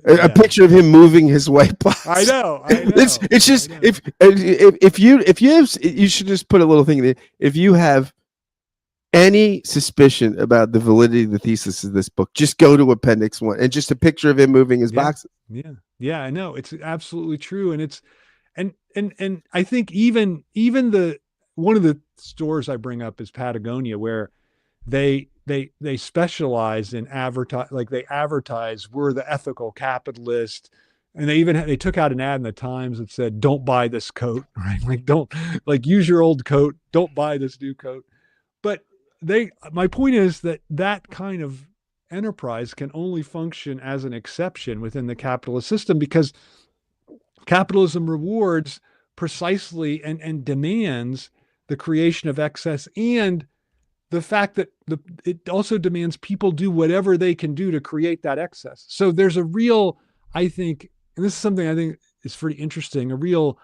A yeah, picture of him moving his white I box. know, I It's know, it's I just know. if you have, you should just put a little thing there. If you have any suspicion about the validity of the thesis of this book, just go to Appendix 1 and just a picture of him moving his Yeah, boxes. yeah, yeah. I know it's absolutely true, and it's and I think even the one of the stores I bring up is Patagonia, where they specialize in advertise, like they advertise we're the ethical capitalist, and they took out an ad in the Times that said don't buy this coat, right? Like don't, like use your old coat, don't buy this new coat. But they, my point is that that kind of enterprise can only function as an exception within the capitalist system, because capitalism rewards precisely and demands the creation of excess, and the fact that it also demands people do whatever they can do to create that excess. So there's a real, I think, and this is something I think is pretty interesting, a real,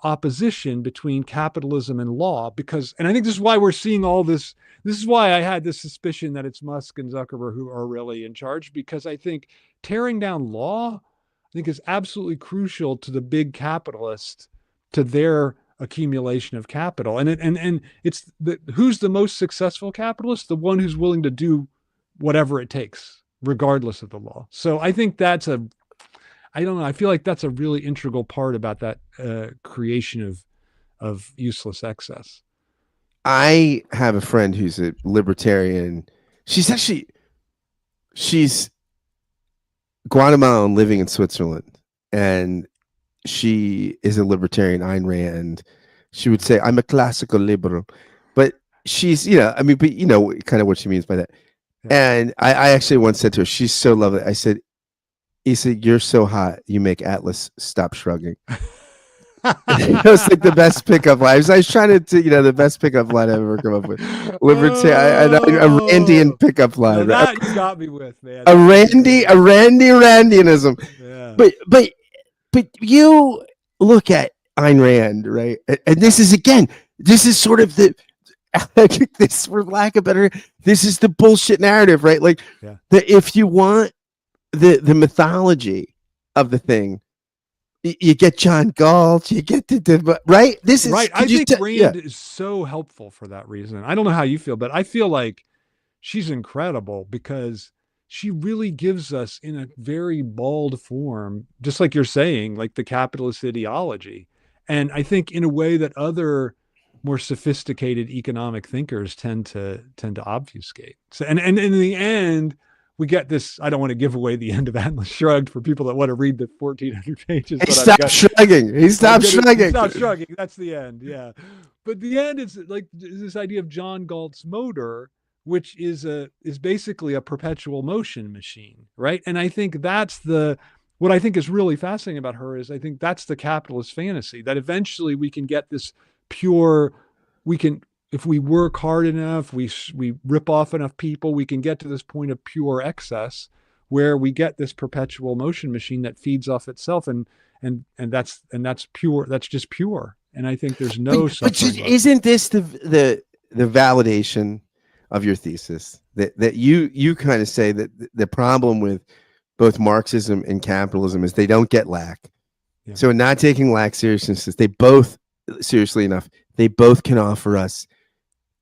opposition between capitalism and law, because, and I think this is why we're seeing all this. This is why I had this suspicion that it's Musk and Zuckerberg who are really in charge, because I think tearing down law, I think, is absolutely crucial to the big capitalists, to their accumulation of capital. And it's the, who's the most successful capitalist? The one who's willing to do whatever it takes, regardless of the law. So I think that's a, I don't know, I feel like that's a really integral part about that creation of useless excess. I have a friend who's a libertarian. She's actually she's Guatemalan living in Switzerland, and she is a libertarian, Ayn Rand. She would say, I'm a classical liberal. But she's, I mean, but kind of what she means by that. Yeah. And I actually once said to her, she's so lovely. I said, Issa, you're so hot. You make Atlas stop shrugging. It was like the best pickup line. I was trying to, the best pickup line I've ever come up with. Libertarian, a Randian pickup line. Now Right? that you got me with, man. A Randianism. Yeah. But you look at Ayn Rand, right? And this is, again, this is sort of the this, for lack of better, this is the bullshit narrative, right? Like, Yeah. that if you want the mythology of the thing, you get John Galt, you get the right. This is Right. I think Rand yeah. is so helpful for that reason. I don't know how you feel, but I feel like she's incredible because she really gives us, in a very bald form, just like you're saying, like the capitalist ideology. And I think in a way that other more sophisticated economic thinkers tend to obfuscate. So, and in the end, we get this. I don't want to give away the end of Atlas Shrugged for people that want to read the 1,400 pages. He stopped shrugging. He stopped shrugging. Stop shrugging. That's the end. Yeah, but the end is like this idea of John Galt's motor, which is basically a perpetual motion machine, right? And I think that's the, what I think is really fascinating about her is I think that's the capitalist fantasy, that eventually we can get this pure, we can, if we work hard enough, we rip off enough people, we can get to this point of pure excess where we get this perpetual motion machine that feeds off itself, and that's pure, that's just pure. And I think there's no suffering. But isn't this the validation of your thesis, that you kind of say that the problem with both Marxism and capitalism is they don't get lack. Yeah. So in not taking lack seriously, they both, seriously enough, they both can offer us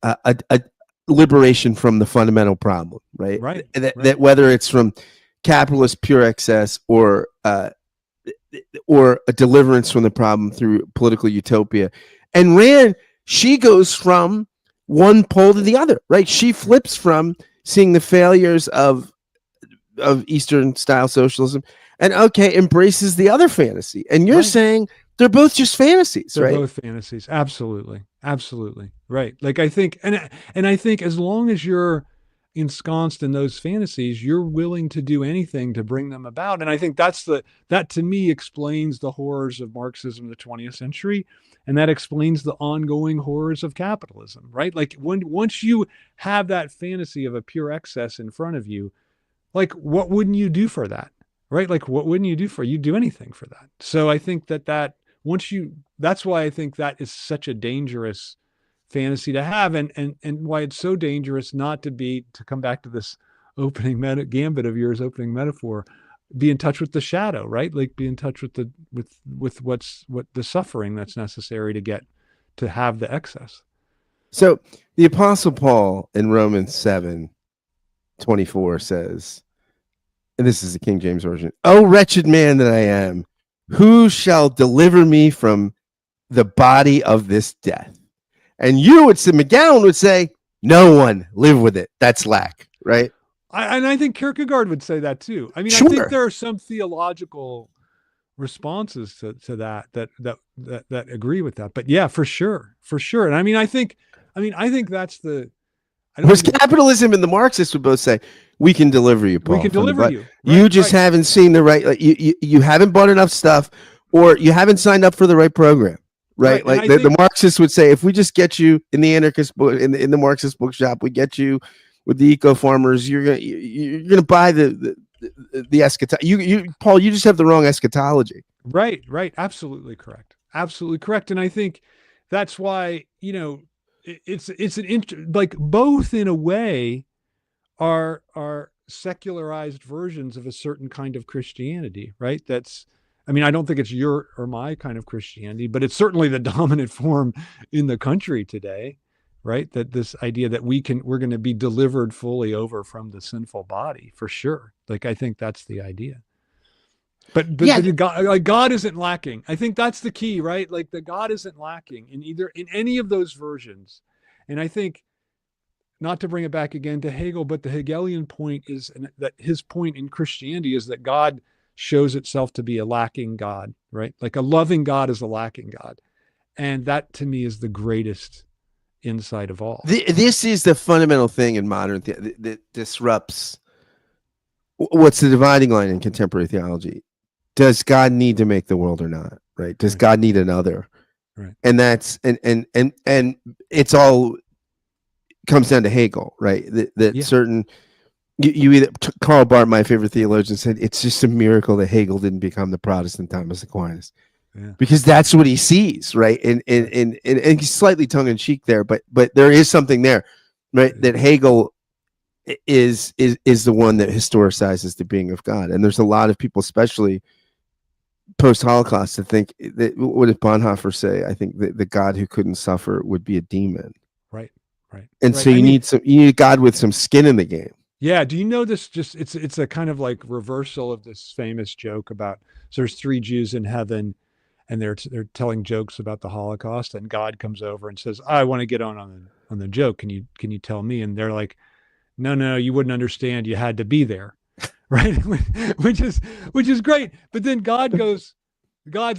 a liberation from the fundamental problem, right? Right. That whether it's from capitalist pure excess or a deliverance from the problem through political utopia. And Rand, she goes from one pole to the other, right? She flips from seeing the failures of Eastern style socialism and embraces the other fantasy. And you're saying they're both just fantasies, right? They're both fantasies. Absolutely. Absolutely. Right. Like I think, and I think as long as you're ensconced in those fantasies, you're willing to do anything to bring them about. And I think that to me explains the horrors of Marxism in the 20th century. And that explains the ongoing horrors of capitalism, right? Like once you have that fantasy of a pure excess in front of you, like what wouldn't you do for that? right? Like, what wouldn't you do for? You do anything for that. So I think that once you, that's why I think that is such a dangerous fantasy to have, and why it's so dangerous not to be, to come back to this opening gambit of yours, opening metaphor, be in touch with the shadow, right? Like, be in touch with what the suffering that's necessary to get to have the excess. So the Apostle Paul in Romans 7:24 says, and this is the King James Version, "Oh, wretched man that I am, who shall deliver me from the body of this death?" And you would say, McGowan would say, no one, live with it. That's lack, right? And I think Kierkegaard would say that too. I mean, Sure. I think there are some theological responses to that agree with that. But yeah, for sure. And I mean, I think that's the. Whereas capitalism and the Marxists would both say, we can deliver you, Paul. We can deliver you. Right, you just haven't seen the right. Like, you haven't bought enough stuff, or you haven't signed up for the right program. Right, like the Marxists would say, if we just get you in the anarchist book, in the Marxist bookshop, we get you with the eco farmers. You're gonna buy the eschatology. You Paul, you just have the wrong eschatology. Right, absolutely correct, and I think that's why, it's like both in a way are secularized versions of a certain kind of Christianity, right? That's, I mean, I don't think it's your or my kind of Christianity, but it's certainly the dominant form in the country today, right? That this idea that we're going to be delivered fully over from the sinful body, for sure. Like, I think that's the idea. But yeah, God isn't lacking. I think that's the key, right? Like, the God isn't lacking in any of those versions. And I think, not to bring it back again to Hegel, but the Hegelian point is that his point in Christianity is that God shows itself to be a lacking God, right? Like, a loving God is a lacking God. And that, to me, is the greatest insight of all. This is the fundamental thing in modern that disrupts what's the dividing line in contemporary theology. Does God need to make the world or not? Right? Does God need another? Right. And that's and it's all comes down to Hegel, right? That certain you either Karl Barth, my favorite theologian, said it's just a miracle that Hegel didn't become the Protestant Thomas Aquinas, because that's what he sees, right? And he's slightly tongue in cheek there, but there is something there, right? That Hegel is the one that historicizes the being of God, and there's a lot of people, especially post-Holocaust, to think that, what did Bonhoeffer say? I think that the God who couldn't suffer would be a demon. Right. And so you need God with some skin in the game. Yeah. Do you know this? Just it's a kind of like reversal of this famous joke about, so there's 3 Jews in heaven, and they're telling jokes about the Holocaust, and God comes over and says, I want to get on the joke. Can you tell me? And they're like, no, you wouldn't understand. You had to be there. Right. which is great. But then God's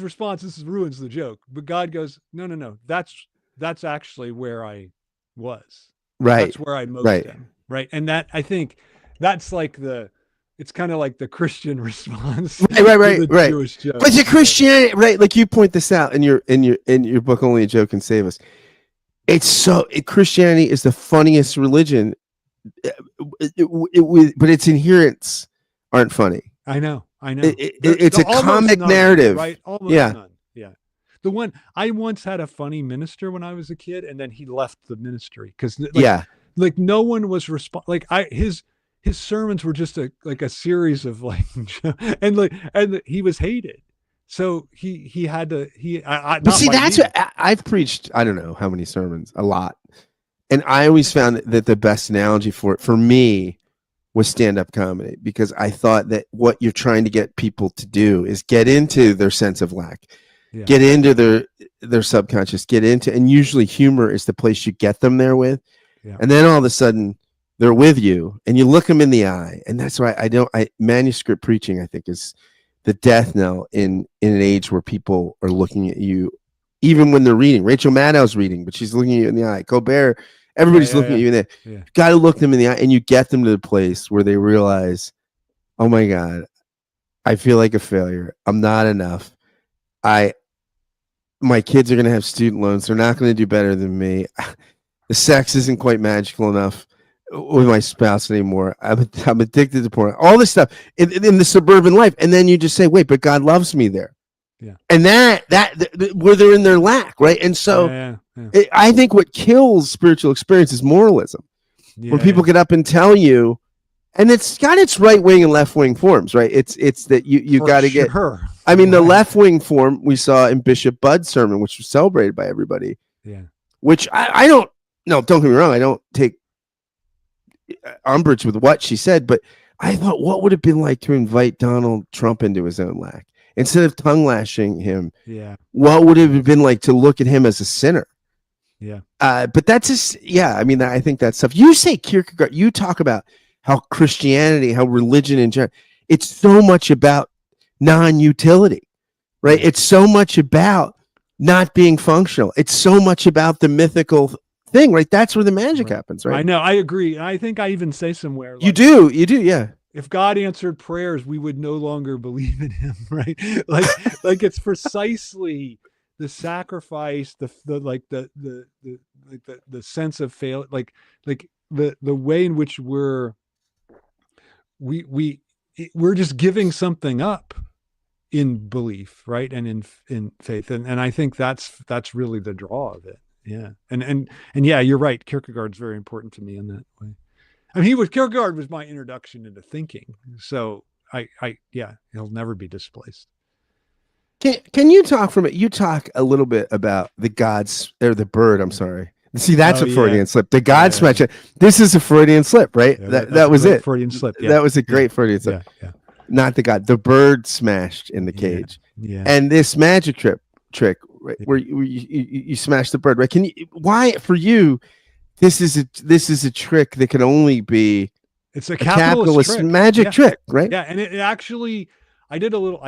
response, this ruins the joke, but God goes, no, that's actually where I was. Right. That's where I most am. Right. And that, I think that's like it's kind of like the Christian response. Right. Jewish joke. But the Christianity, right? Like, you point this out in your book, Only a Joke Can Save Us. Christianity is the funniest religion, but its inherents aren't funny. I know. It's a comic narrative, right? Almost none. Yeah. The one, I once had a funny minister when I was a kid, and then he left the ministry because like no one was his sermons were just a series of and he was hated. So he had to that's what I've preached. I don't know how many sermons, a lot. And I always found that the best analogy for it, for me, was stand-up comedy, because I thought that what you're trying to get people to do is get into their sense of lack, get into their subconscious, and usually humor is the place you get them there with. And then all of a sudden they're with you and you look them in the eye. And that's why manuscript preaching, I think, is the death knell in an age where people are looking at you, even when they're reading. Rachel Maddow's reading, but she's looking at you in the eye. Colbert, everybody's looking at you in there. You got to look them in the eye, and you get them to the place where they realize, oh my God, I feel like a failure. I'm not enough. My kids are going to have student loans. They're not going to do better than me. The sex isn't quite magical enough. with my spouse anymore. I'm addicted to porn. All this stuff in the suburban life, and then you just say, "Wait, but God loves me there." Yeah. And where they're in their lack, right? And so, I think what kills spiritual experience is moralism. When people get up and tell you, and it's got its right wing and left wing forms, right? It's that you got to get. I mean, the left wing form we saw in Bishop Budd's sermon, which was celebrated by everybody. Yeah. Which I don't. No, don't get me wrong. I don't take umbrage with what she said, but I thought, what would it have been like to invite Donald Trump into his own lack instead of tongue lashing him? Yeah. What would it have been like to look at him as a sinner? Yeah. But that's just, yeah. I mean, I think that's stuff. You say Kierkegaard. You talk about how Christianity, how religion in general, it's so much about non-utility, right? It's so much about not being functional. It's so much about the mythical thing, right? That's where the magic happens, right? I know. I agree. I think I even say somewhere. Like, you do. Yeah. If God answered prayers, we would no longer believe in him, right? Like it's precisely the sacrifice, the sense of fail, like the way in which we're just giving something up in belief, right? And in faith. And I think that's really the draw of it. Yeah. And yeah, you're right. Kierkegaard's very important to me in that way. I mean, Kierkegaard was my introduction into thinking. So yeah, he'll never be displaced. Can you talk you talk a little bit about the gods or the bird? I'm sorry. See, that's a Freudian slip. The God smash. This is a Freudian slip, right? Yeah, that was it. Freudian slip. Yeah. That was a great Freudian slip. Yeah. Not the God. The bird smashed in the cage. Yeah. And this magic trick right, where you smash the bird, right? Can you? Why for you? This is a trick that can only be. It's a capitalist trick. Magic trick, right? Yeah, and it actually. I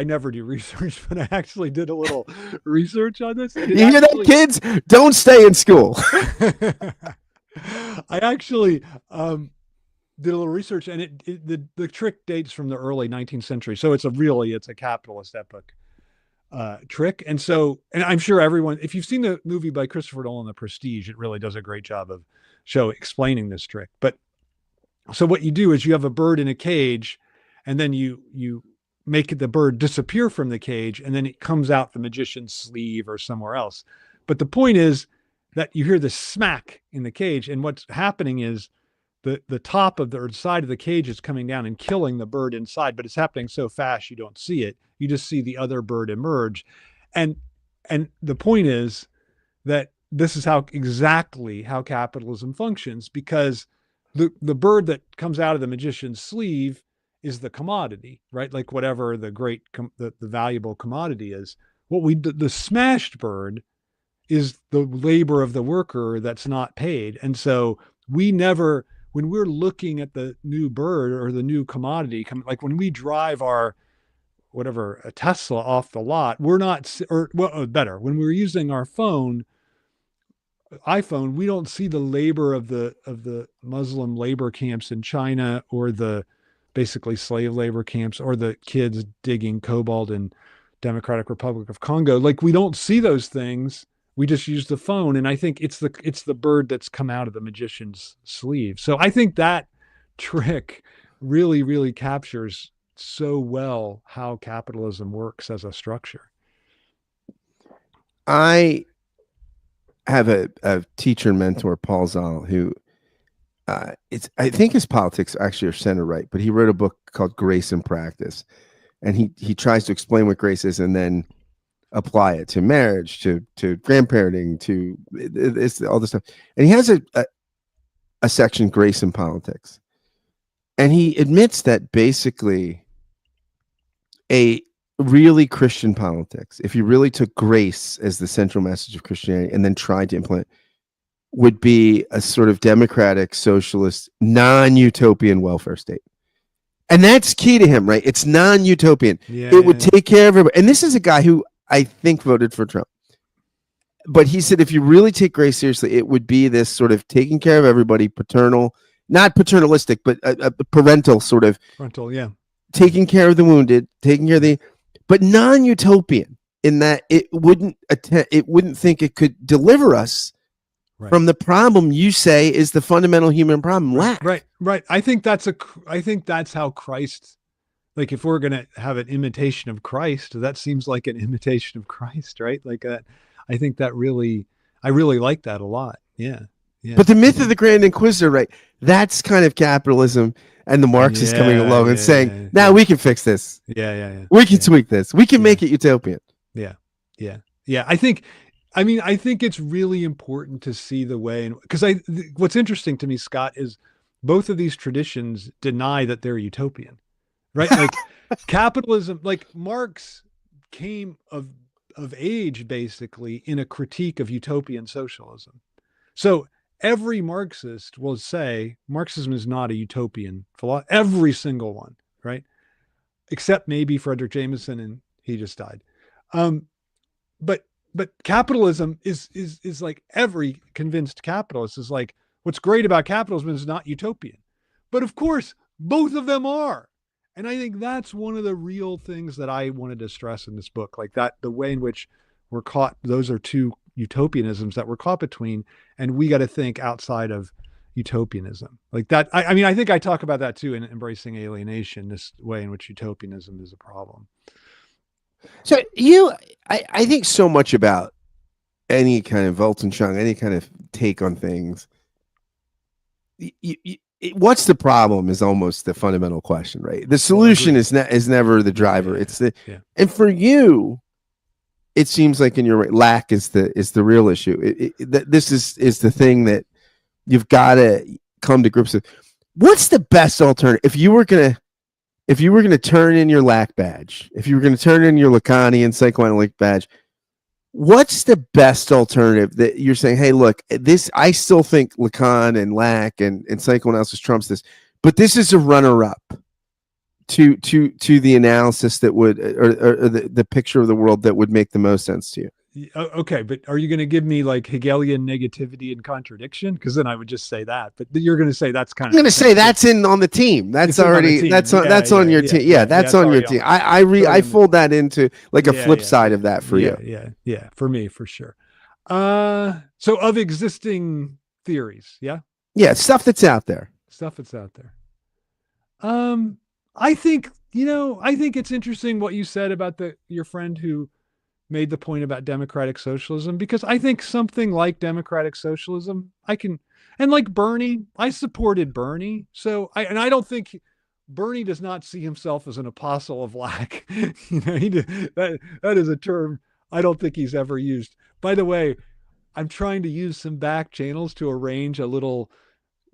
never do research, but I actually did a little research on this. You hear that, kids? Don't stay in school. I actually did a little research, and the trick dates from the early 19th century. So it's a capitalist epic trick. And I'm sure everyone, if you've seen the movie by Christopher Nolan, The Prestige, it really does a great job of explaining this trick. But so what you do is you have a bird in a cage, and then you make the bird disappear from the cage, and then it comes out the magician's sleeve or somewhere else. But the point is that you hear the smack in the cage, and what's happening is the top of the side of the cage is coming down and killing the bird inside, but it's happening so fast you don't see it. You just see the other bird emerge. And the point is that this is exactly how capitalism functions, because the bird that comes out of the magician's sleeve is the commodity, right? Like whatever the the valuable commodity is. The smashed bird is the labor of the worker that's not paid. And so when we're looking at the new bird or the new commodity, like when we drive a Tesla off the lot, when we're using our iPhone, we don't see the labor of the Muslim labor camps in China, or the basically slave labor camps, or the kids digging cobalt in Democratic Republic of Congo. Like, we don't see those things. We just use the phone. And I think it's the bird that's come out of the magician's sleeve. So I think that trick really, really captures so well how capitalism works as a structure. I have a teacher and mentor, Paul Zoll, who I think his politics actually are center right, but he wrote a book called Grace in Practice, and he tries to explain what grace is and then apply it to marriage, to grandparenting, to all this stuff. And he has a section, Grace in Politics, and he admits that basically a really Christian politics, if you really took grace as the central message of Christianity and then tried to implement, would be a sort of democratic, socialist, non-utopian welfare state. And that's key to him, right? It's non-utopian. It would take care of everybody. And this is a guy who I think voted for Trump. But he said, if you really take grace seriously, it would be this sort of taking care of everybody, paternal, not paternalistic, but a parental sort of. Parental, yeah. Taking care of the wounded, taking care of but non-utopian in that it wouldn't think it could deliver us Right. from the problem you say is the fundamental human problem, Right. lack. Right. I think that's how Christ, like if we're going to have an imitation of Christ, that seems like an imitation of Christ, right? Like I think I really like that a lot. Yeah. Yeah. But the myth of the Grand Inquisitor, right? That's kind of capitalism and the Marxists coming Yeah. along and saying, Yeah. now Yeah. we can fix this. Yeah. Yeah. We can Yeah. tweak this. We can Yeah. make it utopian. Yeah. Yeah. Yeah. I think it's really important to see the way, because what's interesting to me, Scott, is both of these traditions deny that they're utopian, right? Like capitalism, like Marx came of age basically in a critique of utopian socialism. So every Marxist will say Marxism is not a utopian philosophy, every single one, right? Except maybe Frederick Jameson, and he just died. Um, but capitalism is like every convinced capitalist is like, what's great about capitalism is not utopian. But of course, both of them are. And I think that's one of the real things that I wanted to stress in this book, like that the way in which we're caught, those are two utopianisms that we're caught between, and we got to think outside of utopianism. Like that, I mean, I think I talk about that too in Embracing Alienation, this way in which utopianism is a problem. So I think so much about any kind of Weltanschauung, any kind of take on things. What's the problem is almost the fundamental question, right? The solution is never the driver. It's the and for you, it seems like in your lack is the real issue. This is the thing that you've got to come to grips with. What's the best alternative if you were gonna turn in your lack badge, if you were gonna turn in your Lacanian psychoanalytic badge? What's the best alternative that you're saying, hey, look, this, I still think Lacan and Lack and psychoanalysis trumps this, but this is a runner-up to the analysis that would, or the picture of the world that would make the most sense to you? Okay, but are you going to give me like Hegelian negativity and contradiction? Because then I would just say that. But you're going to say that's kind of. I'm going to say that's in on the team. That's already team. That's on your team. Yeah, that's on your team. I fold that into like a flip side of that for you. Yeah. For me, for sure. So of existing theories, yeah. Stuff that's out there. I think it's interesting what you said about your friend who made the point about democratic socialism, because I think something like democratic socialism, and like Bernie, I supported Bernie. So I don't think Bernie does not see himself as an apostle of lack. That is a term I don't think he's ever used. By the way, I'm trying to use some back channels to arrange a little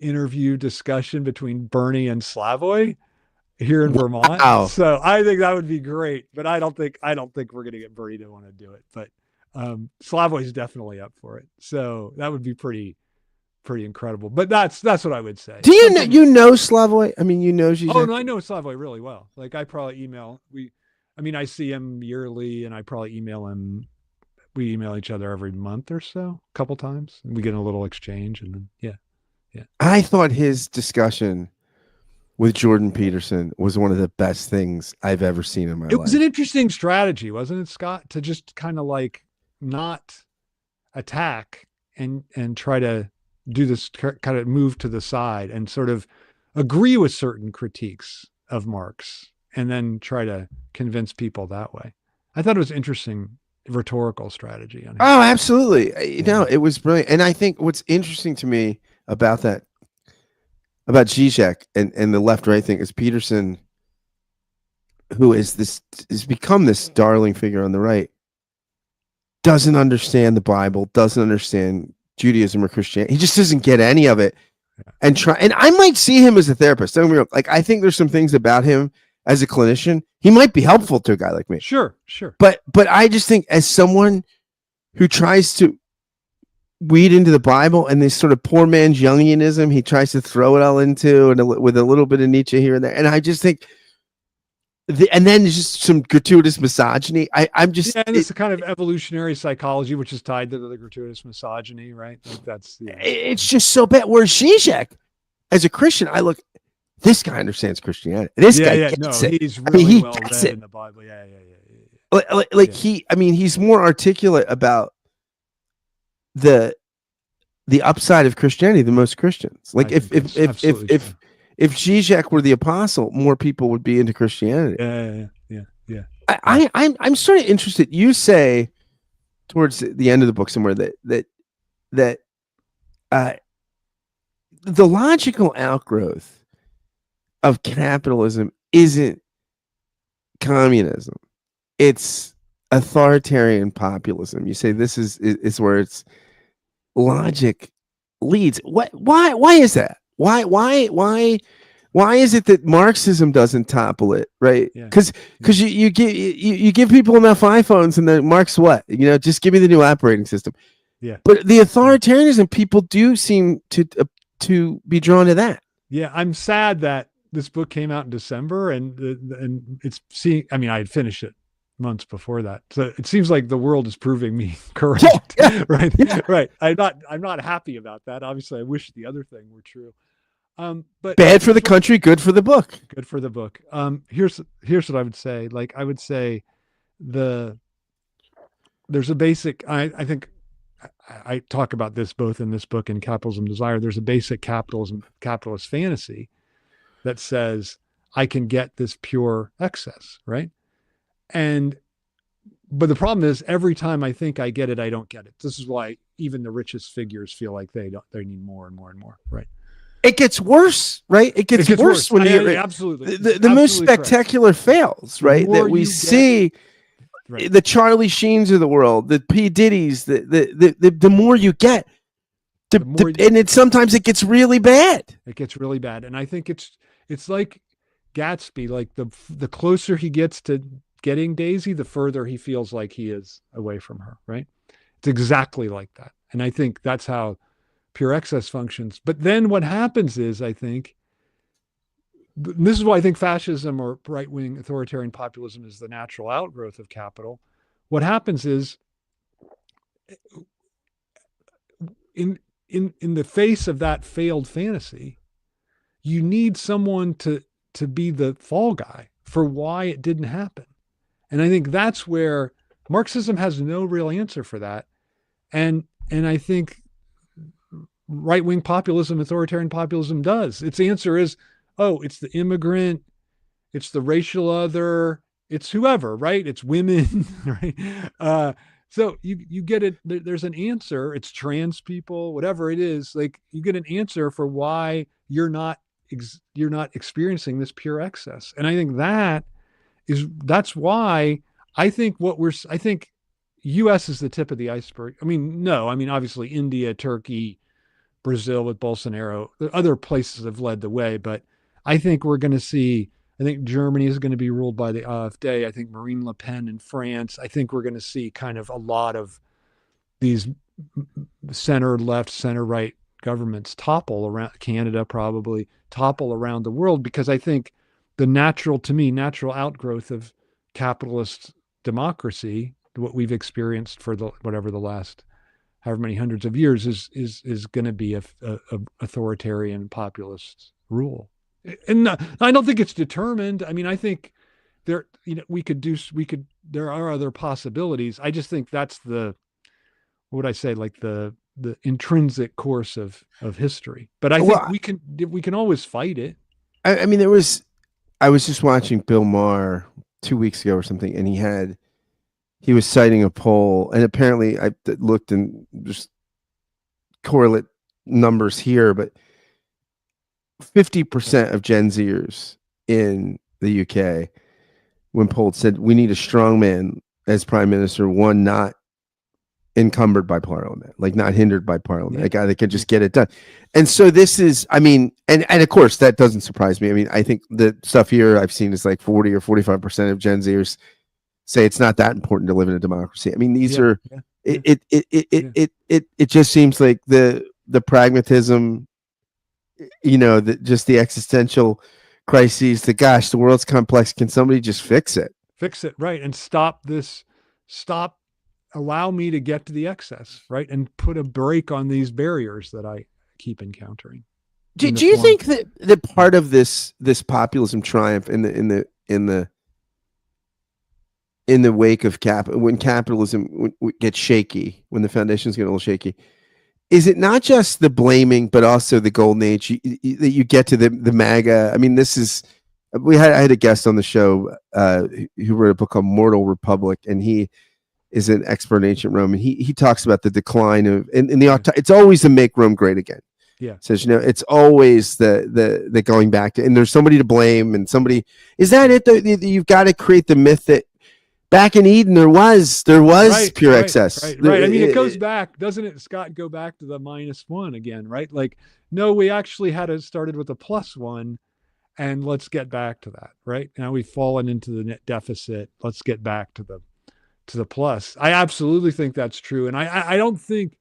interview discussion between Bernie and Slavoj here in Vermont. Wow. So I think that would be great, but I don't think we're going to get Bernie to want to do it, but Slavoj is definitely up for it. So that would be pretty incredible, but that's what I would say. Do you know Slavoj? I mean, Zizek? Oh no, I know Slavoj really well. Like I probably I see him yearly and I probably email him. We email each other every month or so, a couple times, and we get a little exchange, and then yeah. I thought his discussion with Jordan Peterson was one of the best things I've ever seen in my life. It was an interesting strategy, wasn't it, Scott? To just kind of like not attack and try to do this kind of move to the side and sort of agree with certain critiques of Marx and then try to convince people that way. I thought it was interesting rhetorical strategy. Oh, absolutely. It was brilliant. And I think what's interesting to me about that, about Zizek and the left-right thing, is Peterson, who has become this darling figure on the right, doesn't understand the Bible, doesn't understand Judaism or Christianity. He just doesn't get any of it. And I might see him as a therapist. Don't get me wrong. Like, I think there's some things about him as a clinician, he might be helpful to a guy like me. Sure. But I just think as someone who tries to weed into the Bible and this sort of poor man's Jungianism, he tries to throw it all into, and with a little bit of Nietzsche here and there. And I just think, and then there's just some gratuitous misogyny. And it's a kind of evolutionary psychology, which is tied to the gratuitous misogyny, right? Like it's just so bad. Whereas Zizek, as a Christian, I look, this guy understands Christianity. This guy gets it. He's really well read in the Bible. Yeah. He's more articulate about the the upside of Christianity than most Christians. Like I think that's absolutely true. if Zizek were the apostle, more people would be into Christianity. Yeah. I'm sort of interested. You say towards the end of the book somewhere that uh, the logical outgrowth of capitalism isn't communism; it's authoritarian populism. You say this is where it's logic leads. Why is that? Why is it that Marxism doesn't topple it, right? Because you give people enough iPhones and then Marx what? Just give me the new operating system. Yeah. But the authoritarianism, people do seem to be drawn to that. Yeah, I'm sad that this book came out in December and it's seeing. I mean, I had finished it months before that, so it seems like the world is proving me correct. Right. I'm not happy about that. Obviously, I wish the other thing were true. But bad for the country, good for the book. Good for the book. Here's what I would say. Like I would say, there's a basic. I think I talk about this both in this book and Capitalism Desire. There's a basic capitalist fantasy that says I can get this pure excess, right? But the problem is every time I think I get it, I don't get it. This is why even the richest figures feel like they need more and more and more, right? It gets worse, right? It gets worse when you absolutely the most spectacular fails, right? That we see the Charlie Sheens of the world, the P. Diddy's, the more you get, and sometimes it gets really bad. It gets really bad, and I think it's like Gatsby. Like the closer he gets to getting Daisy, the further he feels like he is away from her. Right? It's exactly like that, and I think that's how pure excess functions. But then what happens is, I think, this is why I think fascism or right-wing authoritarian populism is the natural outgrowth of capital. What happens is, in the face of that failed fantasy, you need someone to be the fall guy for why it didn't happen. And I think that's where Marxism has no real answer for that. And I think right-wing populism, authoritarian populism does. Its answer is, oh, it's the immigrant, it's the racial other, it's whoever, right? It's women, right? So you get it. There's an answer. It's trans people, whatever it is. Like you get an answer for why you're not experiencing this pure excess. And I think that's why I think I think U.S. is the tip of the iceberg. I mean, no, I mean obviously India, Turkey, Brazil with Bolsonaro, other places have led the way, but I think we're going to see. I think Germany is going to be ruled by the AfD. I think Marine Le Pen in France. I think we're going to see kind of a lot of these center left, center right governments topple around Canada, probably topple around the world, because I think the natural outgrowth of capitalist democracy, what we've experienced for the last however many hundreds of years, is going to be a authoritarian populist rule. And I don't think it's determined. I mean, I think there are other possibilities. I just think that's what would I say, like the intrinsic course of history. But I think we can always fight it. I mean, I was just watching Bill Maher 2 weeks ago or something, and he was citing a poll, and apparently I looked and just correlate numbers here, but 50% of Gen Zers in the UK, when polled, said we need a strong man as prime minister, one not encumbered by parliament, like not hindered by parliament, a guy that can just get it done. And so this is, I mean, and of course that doesn't surprise me. I mean, I think the stuff here I've seen is like 40 or 45% of Gen Zers say it's not that important to live in a democracy. I mean, these are it just seems like the pragmatism, just the existential crises, the world's complex. Can somebody just fix it? Fix it, right. And allow me to get to the excess, right? And put a brake on these barriers that I keep encountering. Do you think that part of this populism triumph in the wake of when capitalism gets shaky, when the foundations get a little shaky, is it not just the blaming, but also the golden age that you get to the MAGA? I mean, this is I had a guest on the show who wrote a book called Mortal Republic, and he is an expert in ancient Rome, and he talks about the decline of it's always to make Rome great again. Yeah. Says, it's always the going back to, and there's somebody to blame, and somebody, is that it? You've got to create the myth that back in Eden there was pure excess. Right. I mean, it goes back, doesn't it, Scott, go back to the -1 again, right? Like, no, we actually started with a +1, and let's get back to that, right? Now we've fallen into the net deficit. Let's get back to the plus. I absolutely think that's true. And I don't think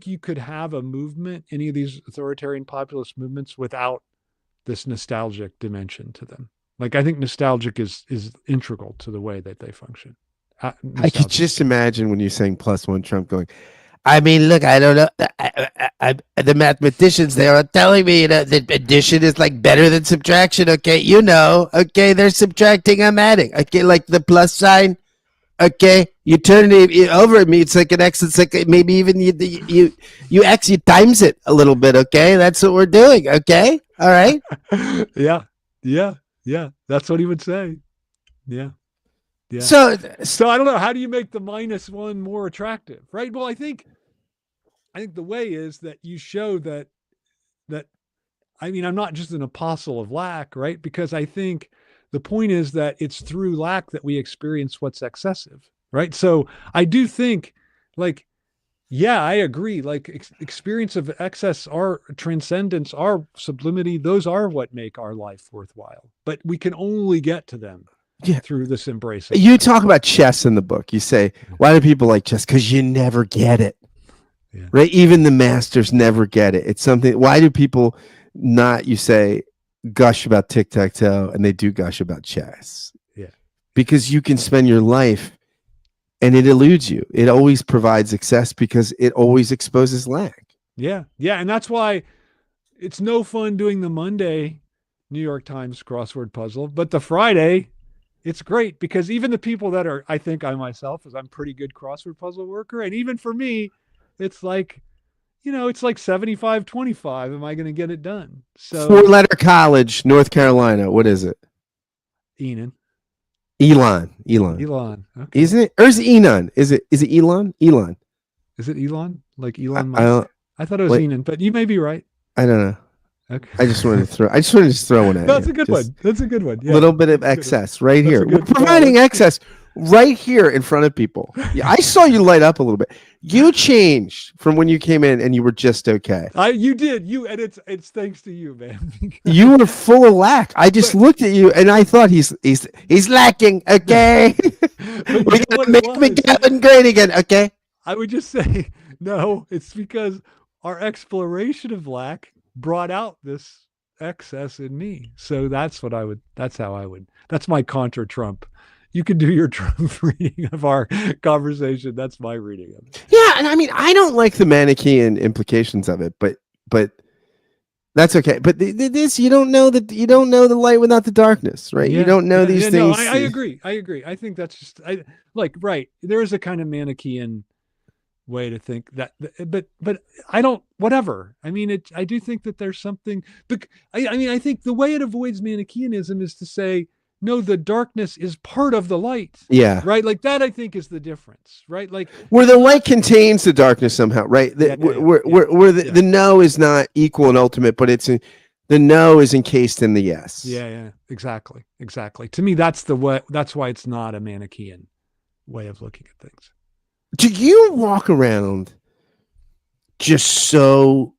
you could have a movement, any of these authoritarian populist movements, without this nostalgic dimension to them. Like, I think nostalgic is integral to the way that they function. I could just imagine when you're saying +1 Trump going, I mean, look, I don't know. The mathematicians there are telling me that addition is like better than subtraction. Okay, okay, they're subtracting, I'm adding. Okay, like the plus sign. Okay, you turn it over at me. It's like an X. It's like maybe even you X, you times it a little bit. Okay, that's what we're doing. Okay, all right. Yeah. That's what he would say. Yeah. So I don't know. How do you make the -1 more attractive, right? Well, I think the way is that you show that. I mean, I'm not just an apostle of lack, right? Because I think the point is that it's through lack that we experience what's excessive, right? So I do think, like, yeah, I agree. Like, experience of excess, our transcendence, our sublimity, those are what make our life worthwhile. But we can only get to them through this embrace. You talk about chess in the book. You say, why do people like chess? Because you never get it. Yeah. Right? Even the masters never get it. It's something. Why do people not, you say, gush about tic-tac-toe, and they do gush about chess? Yeah. Because you can spend your life and it eludes you. It always provides excess because it always exposes lack. Yeah. And that's why it's no fun doing the Monday New York Times crossword puzzle, but the Friday, it's great, because even the people that are, I think I myself, as I'm pretty good crossword puzzle worker, and even for me, it's like, it's like 75-25. Am I going to get it done? So 4-letter college, North Carolina. What is it? Elon. Okay. Isn't it? Or is it Enon? Is it Elon? Elon. Is it Elon? Like Elon Musk? I thought it was Enon, but you may be right. I don't know. Okay. I just wanted to throw one at That's you. A good one. That's a good one. A little bit of excess right here. We're providing excess right here in front of people. Yeah, I saw you light up a little bit. You changed from when you came in and you were just okay. You did. And it's thanks to you, man. You were full of lack. I just looked at you and I thought he's lacking. Okay. We're gonna make McGowan great again. Okay. I would just say no. It's because our exploration of lack brought out this excess in me. So that's my contra Trump. You can do your Trump reading of our conversation. That's my reading of it. Yeah. And I mean, I don't like the Manichaean implications of it, but that's okay. But this, you don't know the light without the darkness, right? You don't know these things. No, I agree. I think that's just, right. There is a kind of Manichaean way to think that, but I don't, whatever. I mean, I do think that there's something, I think the way it avoids Manichaeanism is to say, no, the darkness is part of the light. Yeah. Right. Like that, I think, is the difference, right? Like where the light contains the darkness somehow, right? Where the no is not equal and ultimate, but the no is encased in the yes. Yeah. Exactly. To me, that's why it's not a Manichaean way of looking at things. Do you walk around just so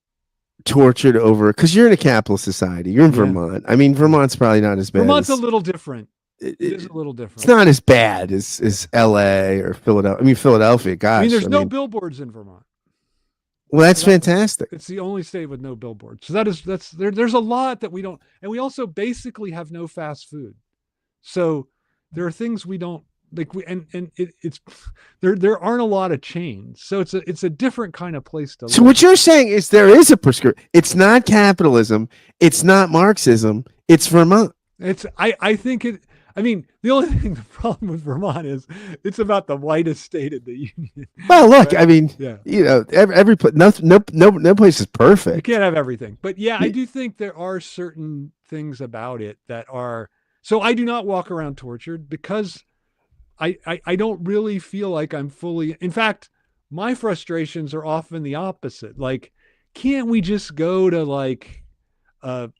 tortured over, because you're in a capitalist society, you're in Vermont. I mean, Vermont's probably not as bad. Vermont's a little different. It is a little different. It's not as bad as LA or Philadelphia. I mean, Philadelphia, gosh. I mean, there's no billboards in Vermont. Well, that's fantastic. It's the only state with no billboards. So there's a lot that we don't, and we also basically have no fast food. So there are things we don't, like it's there aren't a lot of chains, so it's a different kind of place to live. So what you're saying is there is a prescription. It's not capitalism. It's not Marxism. It's Vermont. I think I mean, the only thing, the problem with Vermont is it's about the whitest state in the union. Well, look, Right? I mean, Yeah. every no place is You perfect. can't have everything. But yeah, I do think there are certain things about it that are, so I do not walk around tortured because I don't really feel like I'm fully, in fact, my frustrations are often the opposite. Like, can't we just go to like a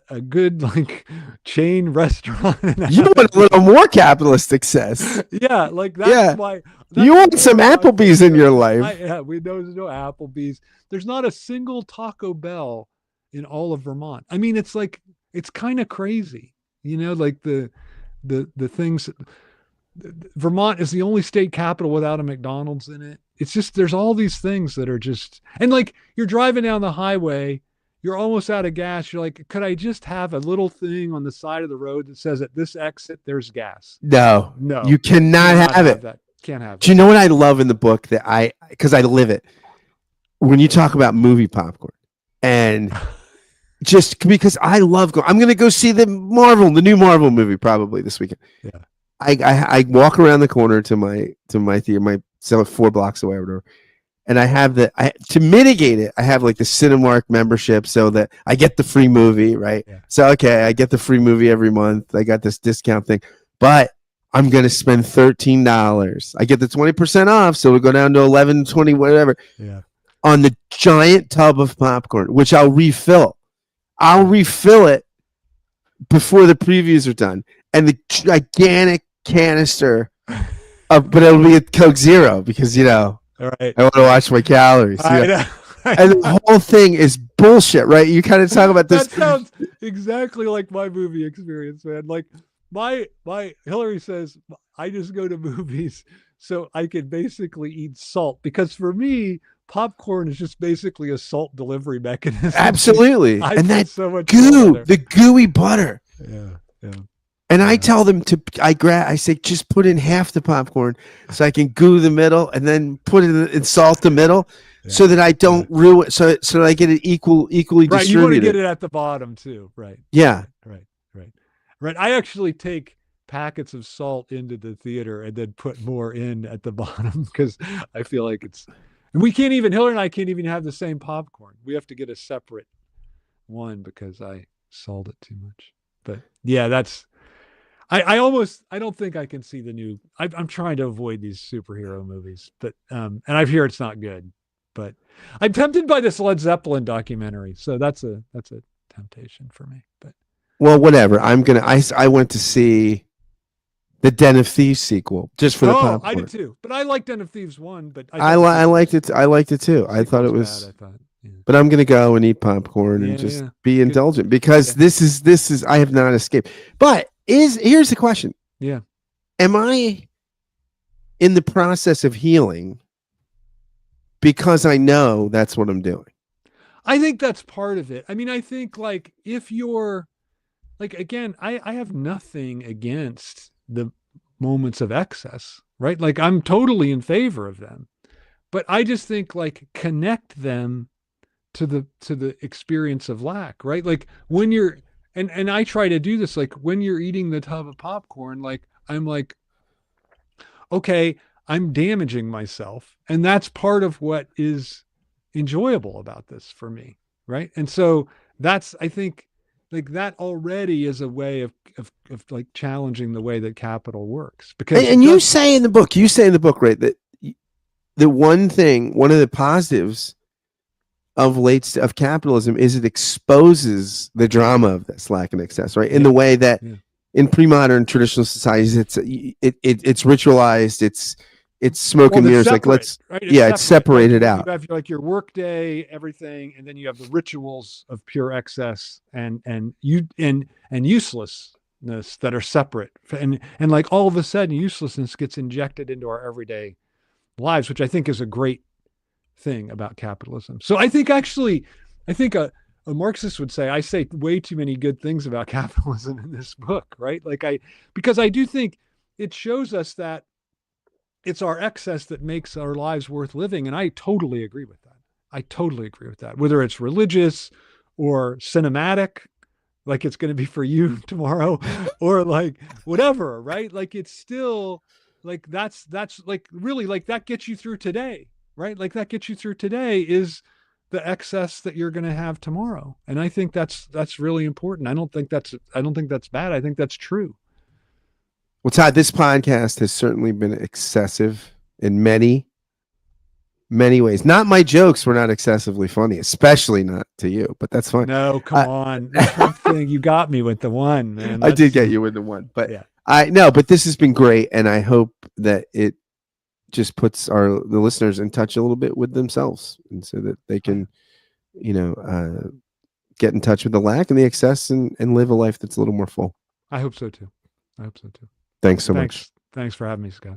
a good like chain restaurant and You have want it a be little more capitalist success. yeah, like Yeah. You that's want some more my Applebee's in your frustration. life. Yeah, we know there's no Applebee's. There's not a single Taco Bell in all of Vermont. I mean, it's like it's kind of crazy, like the things. Vermont is the only state capital without a McDonald's in it. It's just there's all these things that are just and like you're driving down the highway, you're almost out of gas. You're like, could I just have a little thing on the side of the road that says at this exit there's gas? No, No, you cannot have have it. that. Can't have Do you that. know what I love in the book that because I live it? When you talk about movie popcorn and just because I love I'm going to go see the new Marvel movie probably this weekend. Yeah. I walk around the corner to my theater, my so 4 blocks away or whatever, and I have to mitigate it. I have like the Cinemark membership so that I get the free movie, right? Yeah. So okay, I get the free movie every month. I got this discount thing, but I'm gonna spend $13. I get the 20% off, so we go down to 11, 20, whatever. Yeah. On the giant tub of popcorn, which I'll refill. I'll refill it before the previews are done, and the gigantic canister but it'll be a Coke Zero because All right. I want to watch my calories. I know. And the whole thing is bullshit, right? You kind of talk about this. That sounds exactly like my movie experience, man. Like my Hillary says I just go to movies so I can basically eat salt because for me popcorn is just basically a salt delivery mechanism. Absolutely. And that so much goo, the gooey butter. Yeah. Yeah. And I tell them I say, just put in half the popcorn so I can goo the middle and then put it in salt the middle so that I don't ruin so that I get it equally distributed. Right. You want to get it at the bottom too. Right. Yeah. Right. I actually take packets of salt into the theater and then put more in at the bottom because I feel like Hillary and I can't even have the same popcorn. We have to get a separate one because I salt it too much. But yeah, I don't think I can see the new. I'm trying to avoid these superhero movies, but and I hear it's not good. But I'm tempted by this Led Zeppelin documentary, so that's a temptation for me. But well, whatever. I went to see the Den of Thieves sequel just for the popcorn. I did too, but I liked Den of Thieves 1. But I liked it. I liked it too. I thought it was. Bad, I thought. Yeah. But I'm gonna go and eat popcorn and just be indulgent because this is I have not escaped. But here's the question. Yeah. Am I in the process of healing because I know that's what I'm doing? I think that's part of it. I mean, I think like if you're like again, I have nothing against the moments of excess, right? Like I'm totally in favor of them. But I just think like connect them to the experience of lack, right? Like when you're and I try to do this like when you're eating the tub of popcorn, like I'm like, okay, I'm damaging myself. And that's part of what is enjoyable about this for me. Right. And so that's I think like that already is a way of like challenging the way that capital works. Because and you say in the book, right, that the one of the positives of capitalism is it exposes the drama of this lack and excess, right? In the way that in pre-modern traditional societies, it's ritualized, it's smoke and mirrors. Separate, like it's separated out. You have like your work day, everything, and then you have the rituals of pure excess and uselessness that are separate. And like all of a sudden, uselessness gets injected into our everyday lives, which I think is a great thing about capitalism. So I think a Marxist would say I say way too many good things about capitalism in this book, right? Because I do think it shows us that it's our excess that makes our lives worth living. And I totally agree with that. Whether it's religious or cinematic, like it's going to be for you tomorrow, or like whatever, right? Like it's still like that's like really like that gets you through today, right? Like that gets you through today is the excess that you're going to have tomorrow. And I think that's really important. I don't think that's bad. I think that's true. Well, Todd, this podcast has certainly been excessive in many ways. Not my jokes were not excessively funny, especially not to you, but that's fine. No, come I, on. The Trump thing, you got me with the one, man. I did That's get you with the one, but yeah. I no, but this has been great, and I hope that it just puts the listeners in touch a little bit with themselves, and so that they can, get in touch with the lack and the excess, and live a life that's a little more full. I hope so too. I hope so too. Thanks so much. Thanks for having me, Scott.